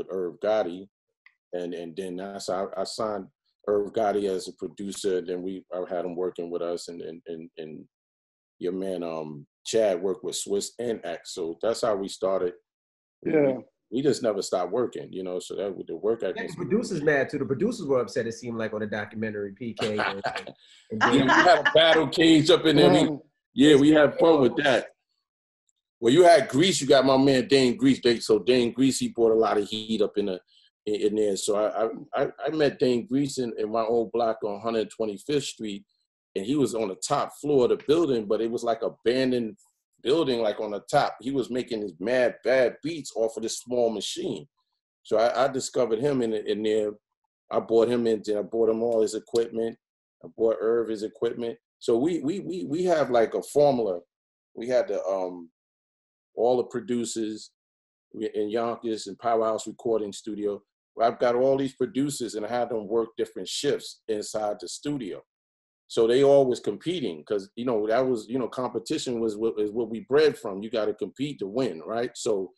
Irv Gotti. And then I signed Irv Gotti as a producer. Then I had him working with us, and your man Chad worked with Swiss and X. So that's how we started. Yeah, we just never stopped working, you know. So that with the work ethic. The producers mad too. The producers were upset. It seemed like on the documentary PK. And we had a battle cage up in there. We had fun with that. Well, you had Grease. You got my man Dane Grease. So Dane Grease, he brought a lot of heat up in there. So I met Dane Grease in my old block on 125th Street, and he was on the top floor of the building, but it was like abandoned building, like on the top. He was making his mad bad beats off of this small machine. So I discovered him in there. I brought him in. I bought him all his equipment. I bought Irv his equipment. So we have like a formula. We had all the producers in Yonkers and Powerhouse Recording Studio. I've got all these producers, and I had them work different shifts inside the studio. So they all was competing because, you know, that was, you know, competition is what we bred from. You got to compete to win, right? So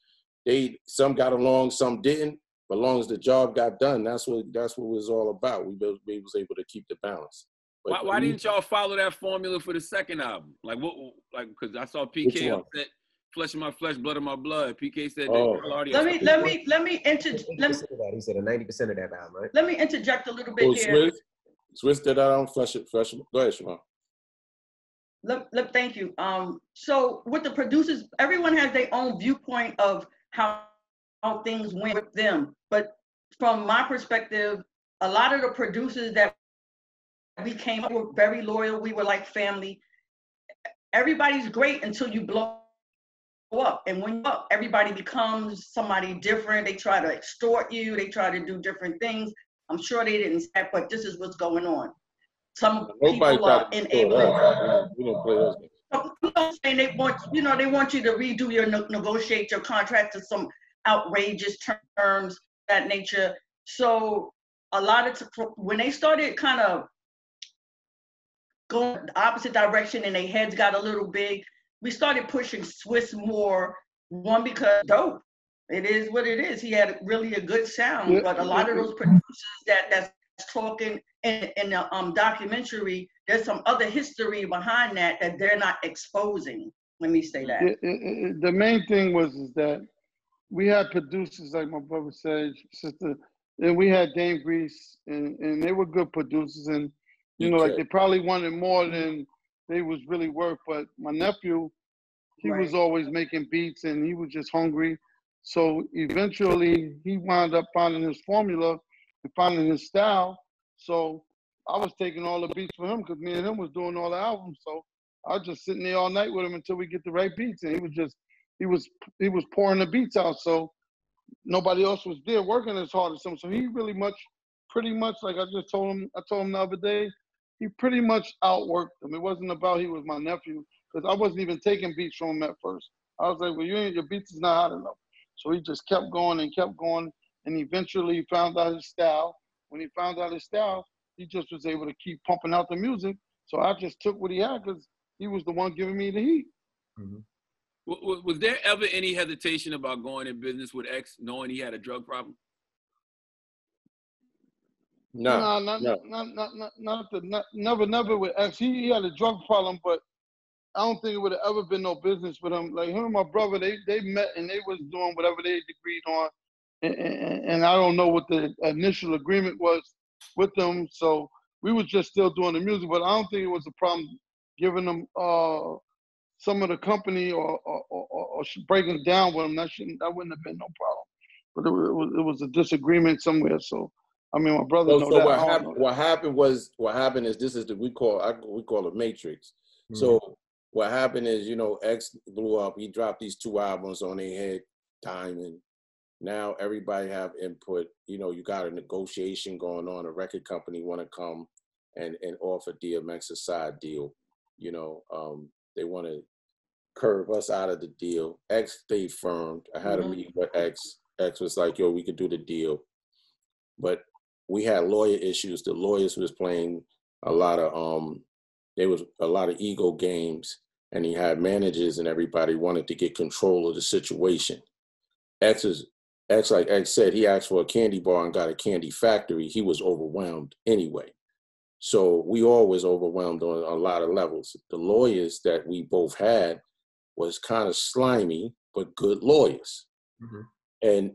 some got along, some didn't. But as long as the job got done, that's what it was all about. We was able to keep the balance. But why didn't y'all follow that formula for the second album? Like because I saw PK upset. Flesh of my flesh, blood of my blood. PK said that. Let me interject. He said 90% of that album, right? Let me interject a little bit here. Swiss did that on Flesh. Go ahead, Chivon. Thank you. So with the producers, everyone has their own viewpoint of how things went with them. But from my perspective, a lot of the producers that we came up were very loyal. We were like family. Everybody's great until you blow up, and when you're up, everybody becomes somebody different. They try to extort you. They try to do different things. I'm sure they didn't say, but this is what's going on. Some people are enabling. We didn't play those games. I'm saying they want you to redo negotiate your contract to some outrageous terms, that nature. So a lot of when they started kind of going the opposite direction and their heads got a little big, we started pushing Swiss more. One, because dope. It is what it is. He had really a good sound, but a lot of those producers that's talking in the documentary, there's some other history behind that they're not exposing. Let me say that. The main thing was that we had producers, like my brother said, sister, and we had Dame Grease, and they were good producers, and you know, like they probably wanted more than they was really worth. But my nephew, he was always making beats, and he was just hungry. So eventually, he wound up finding his formula and finding his style. So I was taking all the beats for him because me and him was doing all the albums. So I was just sitting there all night with him until we get the right beats, and he was pouring the beats out. So nobody else was there working as hard as him. So he pretty much, like I told him the other day, he pretty much outworked him. It wasn't about he was my nephew, because I wasn't even taking beats from him at first. I was like, well, your beats is not hot enough. So he just kept going, and eventually he found out his style. When he found out his style, he just was able to keep pumping out the music. So I just took what he had because he was the one giving me the heat. Mm-hmm. Was there ever any hesitation about going in business with X, knowing he had a drug problem? No, never with X. He had a drug problem, but I don't think it would have ever been no business with him. Like him and my brother, they met and they was doing whatever they agreed on, and I don't know what the initial agreement was with them. So we was just still doing the music, but I don't think it was a problem giving them some of the company or breaking down with them. That wouldn't have been no problem. But it was a disagreement somewhere. So I mean, my brother knows that. What happened is we call it matrix. Mm-hmm. So what happened is, you know, X blew up. He dropped these 2 albums on their head, Diamond. Now everybody have input. You know, you got a negotiation going on. A record company want to come and offer DMX a side deal. You know, they want to curve us out of the deal. X stayed firm. I had a meeting with X. X was like, yo, we could do the deal. But we had lawyer issues. The lawyers was playing a lot of, there was a lot of ego games, and he had managers and everybody wanted to get control of the situation. X, like X said, he asked for a candy bar and got a candy factory. He was overwhelmed anyway. So we all was overwhelmed on a lot of levels. The lawyers that we both had was kind of slimy, but good lawyers. And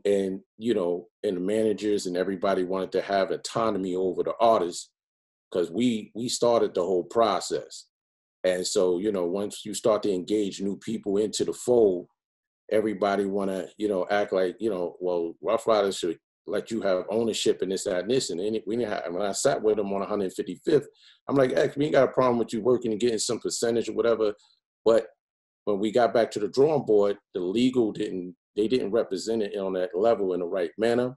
you know, and the managers and everybody wanted to have autonomy over the artists, because we started the whole process. And so, you know, once you start to engage new people into the fold, everybody want to, you know, act like, you know, well, Ruff Ryders should let you have ownership in this, that, and this. And we didn't have, when I sat with him on 155th, I'm like, X, we ain't got a problem with you working and getting some percentage or whatever. But when we got back to the drawing board, the legal didn't represent it on that level in the right manner.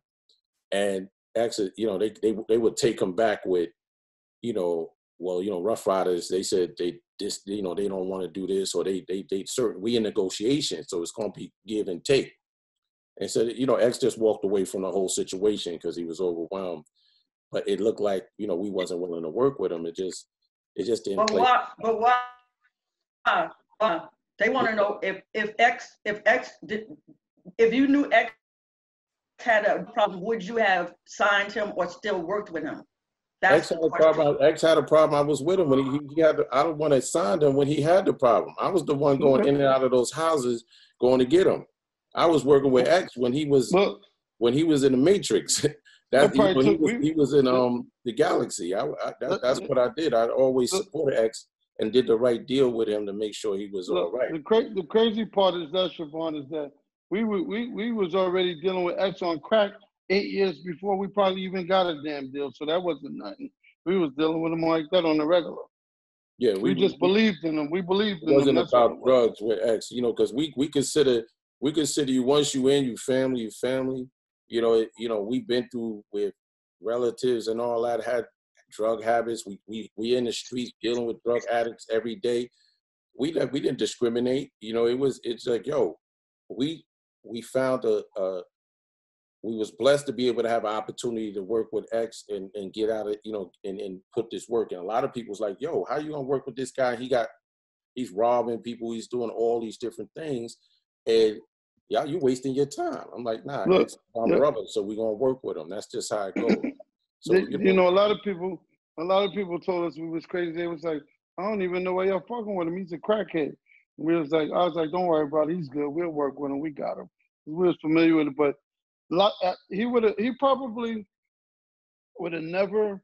And actually, you know, they would take them back with, you know, well, you know, Ruff Ryders, they said they don't want to do this, or they certain, we in negotiation, so it's going to be give and take. And so, you know, X just walked away from the whole situation because he was overwhelmed. But it looked like, you know, we wasn't willing to work with him. It just didn't play. But why? They want to know if you knew X had a problem, would you have signed him or still worked with him? That's X had a problem. I was with him when he had. I don't want to sign him when he had the problem. I was the one going in and out of those houses, going to get him. I was working with X when he was in the Matrix. He was in the Galaxy. That's what I did. I always supported X and did the right deal with him to make sure he was all right. The crazy part is that, Chivon, is that we was already dealing with X on crack 8 years before we probably even got a damn deal. So that wasn't nothing. We was dealing with him like that on the regular. Yeah, we just believed in him. We believed in him. It wasn't about drugs with X, you know, because we consider you, once you in, you family. You know, we've been through with relatives and all that, had drug habits. We in the streets dealing with drug addicts every day. We didn't discriminate. You know, it's like, yo, we found we was blessed to be able to have an opportunity to work with X and get out of, you know, and put this work. And a lot of people's like, yo, how you gonna work with this guy? He's robbing people. He's doing all these different things. And y'all, you wasting your time. I'm like, nah, it's my brother, so we're gonna work with him. That's just how it goes. So you know, a lot of people told us we was crazy. They was like, I don't even know why y'all fucking with him. He's a crackhead. I was like, don't worry about it. He's good. We'll work with him. We got him. We was familiar with it, but he probably would have never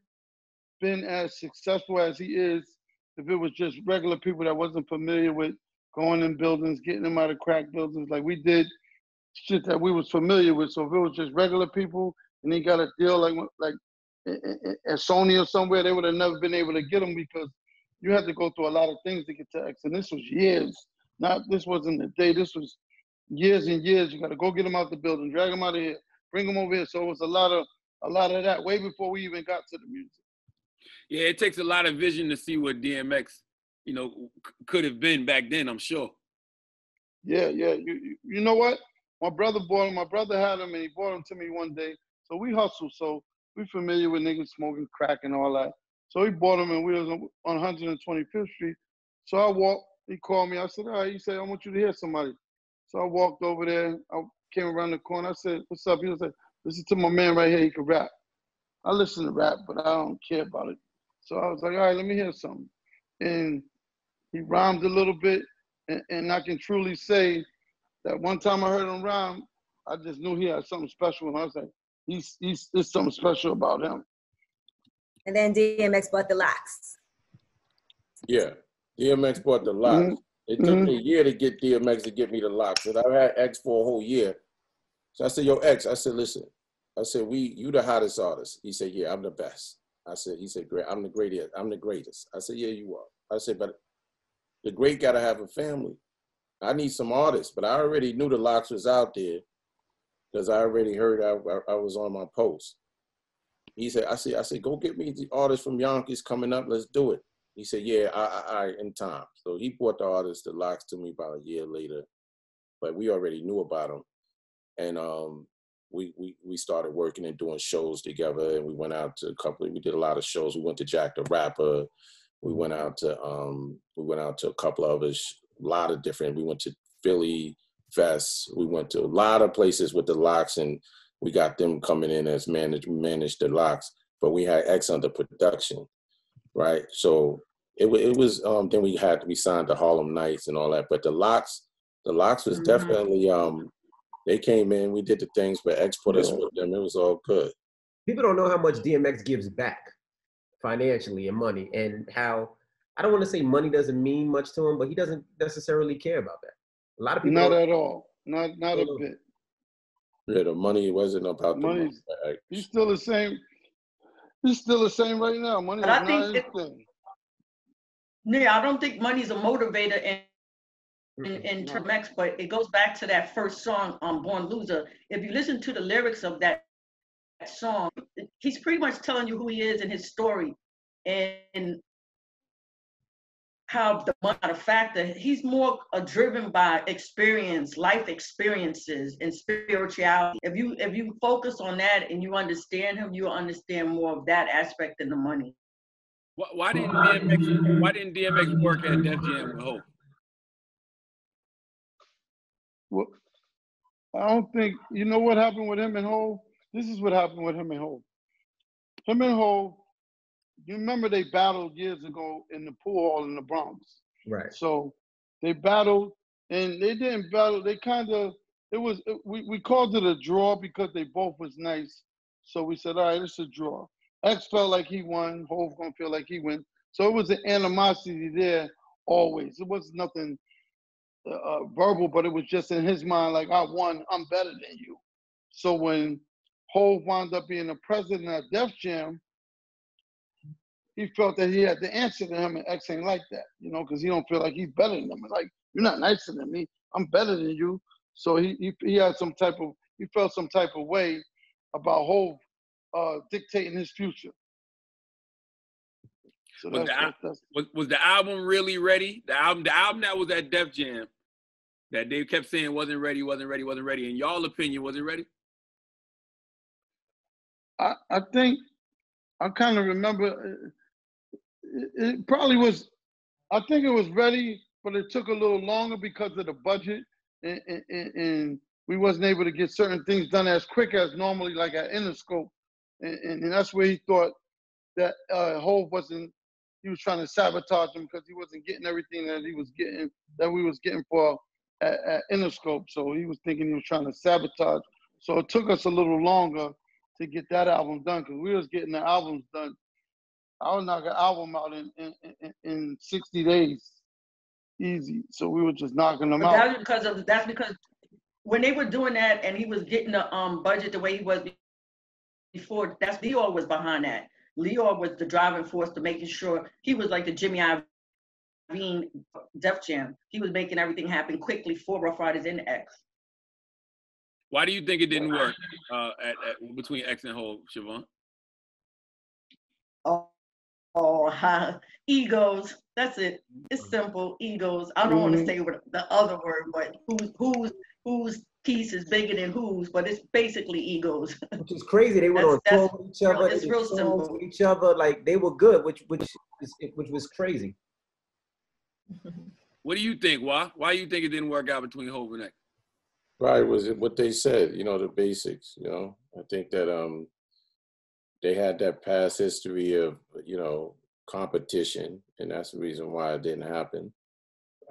been as successful as he is if it was just regular people that wasn't familiar with going in buildings, getting them out of crack buildings. Like, we did shit that we was familiar with. So if it was just regular people and he got a deal like at Sony or somewhere, they would have never been able to get him, because you had to go through a lot of things to get to X. And this was years. This wasn't a day. This was years and years. You got to go get him out the building, drag him out of here, bring him over here. So it was a lot of that way before we even got to the music. Yeah, it takes a lot of vision to see what DMX, you know, could have been back then, I'm sure. Yeah. You know what? My brother had him, and he brought him to me one day. So we hustled. So we familiar with niggas smoking crack and all that. So he bought him, and we was on 125th Street. So I walked. He called me. I said, all right. He said, I want you to hear somebody. So I walked over there. I came around the corner. I said, what's up? He was like, listen to my man right here. He can rap. I listen to rap, but I don't care about it. So I was like, all right, let me hear something. And he rhymed a little bit. And I can truly say that one time I heard him rhyme, I just knew he had something special. And I was like, there's something special about him. And then DMX bought the locks. Yeah, DMX bought the locks. Mm-hmm. It took me a year to get DMX to get me the locks. And I had X for a whole year. So I said, yo, X, I said, listen. I said, you the hottest artist. He said, yeah, I'm the best. He said, great, I'm the greatest. I said, yeah, you are. I said, but The great got to have a family. I need some artists, but I already knew the Locks was out there because I already heard I was on my post. He said, I said, go get me the artists from Yonkers coming up. Let's do it. He said, yeah, I in time. So he brought the artists, the Locks, to me about a year later, but we already knew about them. And we started working and doing shows together, and we went out to we did a lot of shows. We went to Jack the Rapper. We went out to a couple of others, a lot of different. We went to Philly Fest. We went to a lot of places with the Locks, and we got them coming in as managed the Locks. But we had X under production, right? So it was. Then we signed the Harlem Nights and all that. But the Locks was definitely. They came in, we did the things, but X put us with them. It was all good. People don't know how much DMX gives back financially and money, and how, I don't want to say money doesn't mean much to him, but he doesn't necessarily care about that. A lot of people not at all. Not a bit. Yeah, the money wasn't about the money. He's still the same. He's still the same right now. Money is not his thing. Yeah, I don't think money's a motivator in DMX, but it goes back to that first song on Born Loser. If you listen to the lyrics of that song, he's pretty much telling you who he is and his story, and how the money not a factor. He's more driven by experience, life experiences, and spirituality. If you focus on that and you understand him, you'll understand more of that aspect than the money. Why didn't DMX work at Def Jam with Hope? Well, I don't think, you know what happened with him and Hov? This is what happened with him and Hov. Him and Hov, you remember they battled years ago in the pool hall in the Bronx. Right. So they battled, and they didn't battle. They we called it a draw because they both was nice. So we said, all right, it's a draw. X felt like he won. Hov gonna feel like he won. So it was an animosity there always. It was nothing verbal, but it was just in his mind, like, I won, I'm better than you. So when Hov wound up being the president of Def Jam, he felt that he had to answer to him, and X ain't like that, you know, because he don't feel like he's better than him. Like, you're not nicer than me, I'm better than you. So he had he felt some type of way about Hov dictating his future. So was the album really ready? The album that was at Def Jam that they kept saying wasn't ready. In y'all opinion, was it ready? I think, I kind of remember, it probably was, I think it was ready, but it took a little longer because of the budget, and we wasn't able to get certain things done as quick as normally, like at Interscope, and that's where he thought that Hov he was trying to sabotage him because he wasn't getting everything that we was getting for at Interscope. So he was thinking he was trying to sabotage. So it took us a little longer to get that album done, because we was getting the albums done. I would knock an album out in 60 days, easy. So we were just knocking them out. That's because when they were doing that and he was getting the budget the way he was before, that's Leor was behind that. Leor was the driving force to making sure he was like the Jimmy Iovine Def Jam. He was making everything happen quickly for Ruff Ryders and X. Why do you think it didn't work between X and Hov, Chivon? Egos. That's it. It's simple. Egos. I don't want to say the other word, but whose piece is bigger than whose, but it's basically egos. Which is crazy. They went on tour with each other. It's real simple. With each other, like they were good, which was crazy. What do you think, Waah? Why do you think it didn't work out between Hov and X? Right, was it what they said, you know, the basics, you know. I think that they had that past history of, you know, competition, and that's the reason why it didn't happen.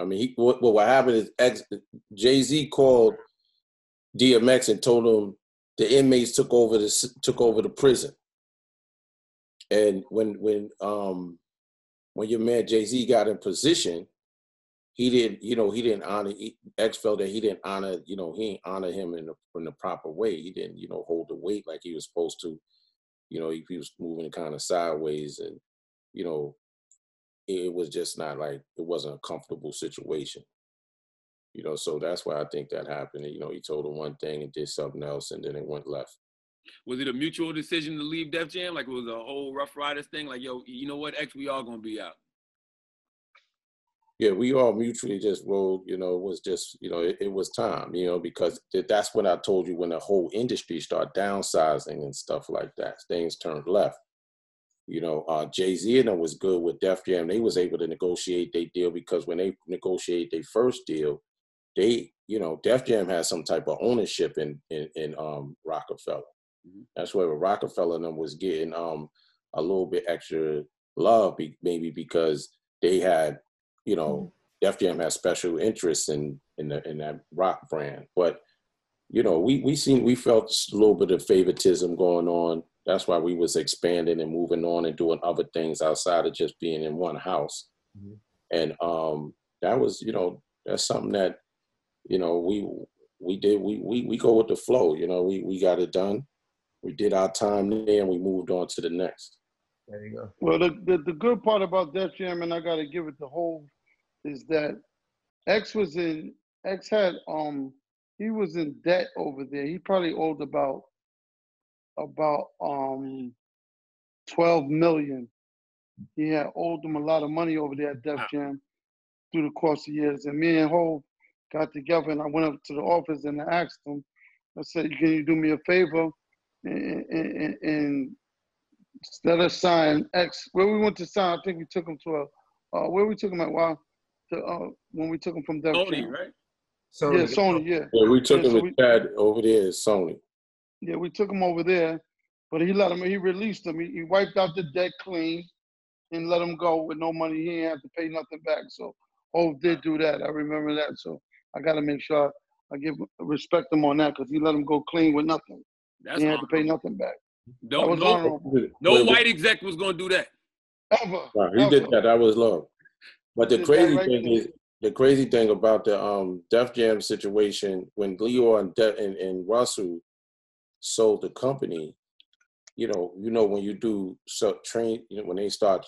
I mean, what happened is Jay-Z called DMX and told him the inmates took over the prison. And when your man Jay-Z got in position, he didn't honor, X felt that he didn't honor, he didn't honor him in the proper way. He didn't, hold the weight like he was supposed to. He was moving kind of sideways, and, it was just not like, it wasn't a comfortable situation. You know, so that's why I think that happened. You know, he told her one thing and did something else, and then it went left. Was it a mutual decision to leave Def Jam? Like it was a whole Ruff Ryders thing? Like, yo, you know what, X, we all gonna be out. Yeah, we all mutually just rolled, you know, it was just, you know, it was time, you know, because that's when I told you, when the whole industry started downsizing and stuff like that, things turned left. You know, Jay-Z and them was good with Def Jam. They was able to negotiate their deal, because when they negotiated their first deal, they, you know, Def Jam had some type of ownership in Rockefeller. Mm-hmm. That's where Rockefeller and them was getting a little bit extra love, maybe because they had, you know, Def Jam had special interests in that rock brand. But, you know, we felt a little bit of favoritism going on. That's why we was expanding and moving on and doing other things outside of just being in one house. Mm-hmm. And that was, you know, that's something that, you know, we did. We go with the flow. You know, we got it done. We did our time there, and we moved on to the next. There you go. Well, the good part about Def Jam, and I got to give it the whole, is that X had he was in debt over there. He probably owed about 12 million. He had owed them a lot of money over there at Def Jam through the course of years. And me and Hov got together, and I went up to the office and I asked him, I said, can you do me a favor and let us sign X? Where we went to sign, I think we took him to where we took him at Waah, when we took him from Def Jam. Sony, right? Sony, yeah, Sony, yeah. Yeah, we took him with Chad over there at Sony. Yeah, we took him over there, but he released him. He wiped out the debt clean and let him go with no money. He didn't have to pay nothing back. So Hov did do that. I remember that. So I got to make sure I respect him on that, because he let him go clean with nothing. He didn't have to pay nothing back. No white exec was going to do that. Ever. Wow, he did that. That was love. But the crazy thing about the Def Jam situation, when Leo and Russell sold the company, you know, when you do when they start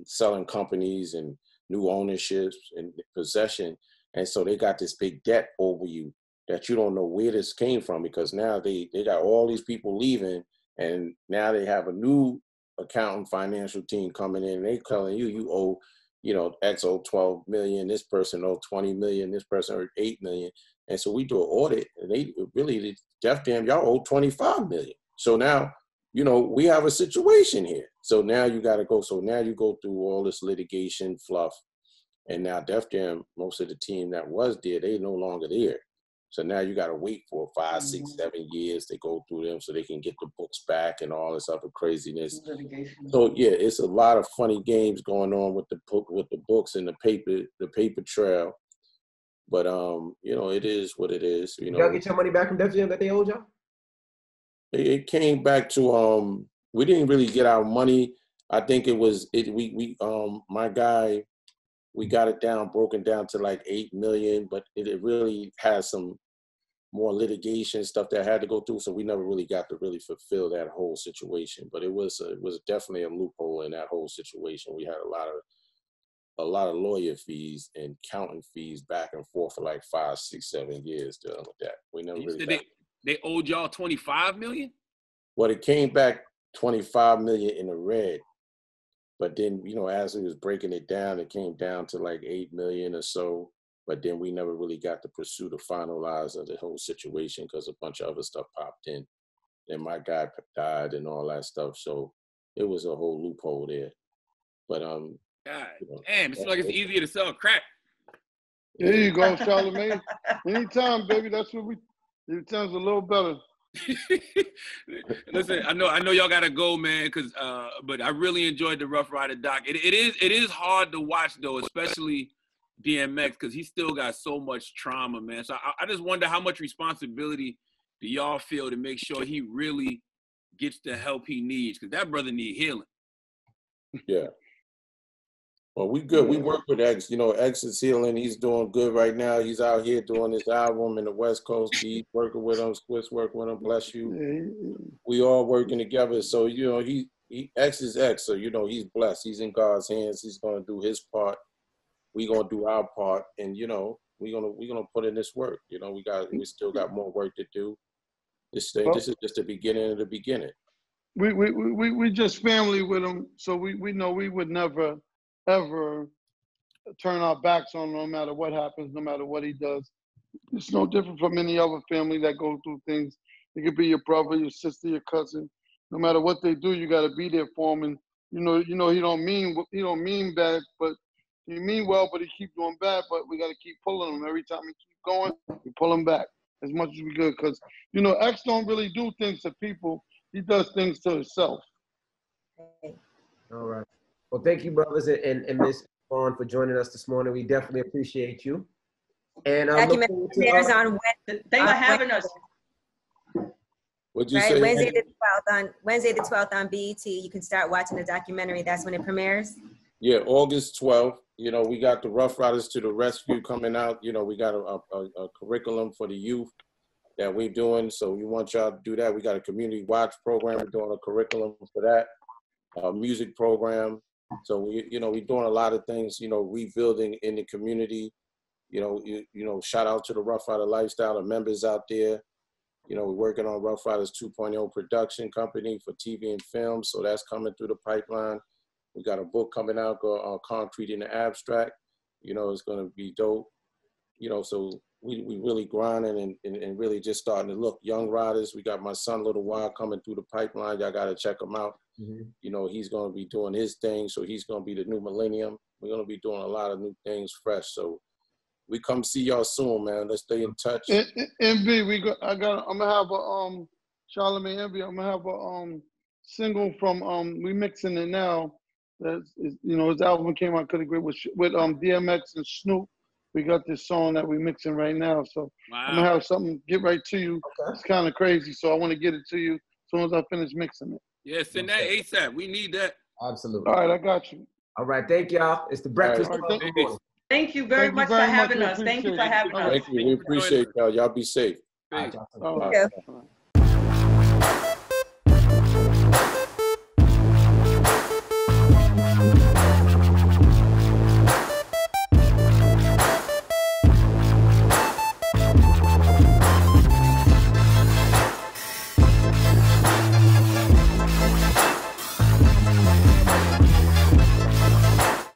selling companies and new ownerships and possession, and so they got this big debt over you that you don't know where this came from, because now they got all these people leaving, and now they have a new accounting financial team coming in, and they telling you owe, you know, X owed 12 million, this person owed 20 million, this person owed 8 million. And so we do an audit, and they really, Def Jam, y'all owe 25 million. So now, you know, we have a situation here. So now you got to go. So now you go through all this litigation fluff. And now Def Jam, most of the team that was there, they no longer there. So now you got to wait for 5, 6, 7 years to go through them so they can get the books back and all this other craziness. Litigation. So yeah, it's a lot of funny games going on with the books and the paper trail. But you know, it is what it is. You know, y'all get your money back from Def Jam that they owed y'all? It came back to we didn't really get our money. I think it was my guy, we got it broken down to like 8 million, but it really has some more litigation stuff that had to go through, so we never really got to really fulfill that whole situation. But it was definitely a loophole in that whole situation. We had a lot of lawyer fees and accounting fees back and forth for like 5, 6, 7 years dealing with that. We never really. They owed y'all 25 million? Well, it came back 25 million in the red. But then, you know, as we was breaking it down, it came down to like 8 million or so. But then we never really got to pursue the finalize of the whole situation, because a bunch of other stuff popped in. Then my guy died and all that stuff. So it was a whole loophole there. But God, you know, damn, it's like it's easier to sell crack. There you go, Charlamagne. Anytime, baby. That's what anytime's a little better. Listen, I know y'all gotta go, man, but I really enjoyed the Ruff Ryder doc. It is hard to watch though, especially DMX, because he still got so much trauma, man. So I just wonder how much responsibility do y'all feel to make sure he really gets the help he needs, because that brother need healing. Yeah. Well, we good. We work with X. You know, X is healing. He's doing good right now. He's out here doing his album in the West Coast. He's working with him. Swiss working with him. Bless you. We all working together. So, you know, X is X, so you know he's blessed. He's in God's hands. He's gonna do his part. We gonna do our part, and you know we gonna put in this work. You know we still got more work to do. This is just the beginning of the beginning. We just family with him, so we know we would never ever turn our backs on him, no matter what happens, no matter what he does. It's no different from any other family that go through things. It could be your brother, your sister, your cousin. No matter what they do, you got to be there for him. And you know he don't mean bad, but he mean well, but he keep doing bad. But we got to keep pulling him every time he keep going. We pull him back as much as we could, because you know X don't really do things to people. He does things to himself. All right. Well, thank you, brothers, and Miss Chivon for joining us this morning. We definitely appreciate you. And documentary premieres on Thanks for having us. What'd you right? say? Wednesday the 12th on BET. You can start watching the documentary. That's when it premieres. Yeah, August 12th. You know, we got the Ruff Ryders to the Rescue coming out. You know, we got a curriculum for the youth that we're doing. So we want y'all to do that. We got a community watch program. We're doing a curriculum for that. A music program. So we're doing a lot of things. You know, rebuilding in the community. You know, shout out to the Ruff Ryder Lifestyle, the members out there. You know, we're working on Ruff Ryders 2.0 production company for TV and film. So that's coming through the pipeline. We got a book coming out called Concrete in the Abstract. You know, it's going to be dope. You know, so we really grinding and really just starting to look. Young riders, we got my son, Little Waah, coming through the pipeline. Y'all got to check him out. Mm-hmm. You know, he's going to be doing his thing. So he's going to be the new millennium. We're going to be doing a lot of new things fresh. So we come see y'all soon, man. Let's stay in touch. MB, I'm gonna have a Charlamagne MB. I'm gonna have a single from we mixing it now. That's his album came out pretty great with DMX and Snoop. We got this song that we mixing right now. So wow. I'm gonna have something get right to you. Okay. It's kind of crazy, so I want to get it to you as soon as I finish mixing it. Yeah, send that ASAP. We need that. Absolutely. All right, I got you. All right, thank y'all. It's the Breakfast Club. Thank you very much for having us. Thank you for having us. Thank you. We appreciate y'all. Y'all be safe. Thank you.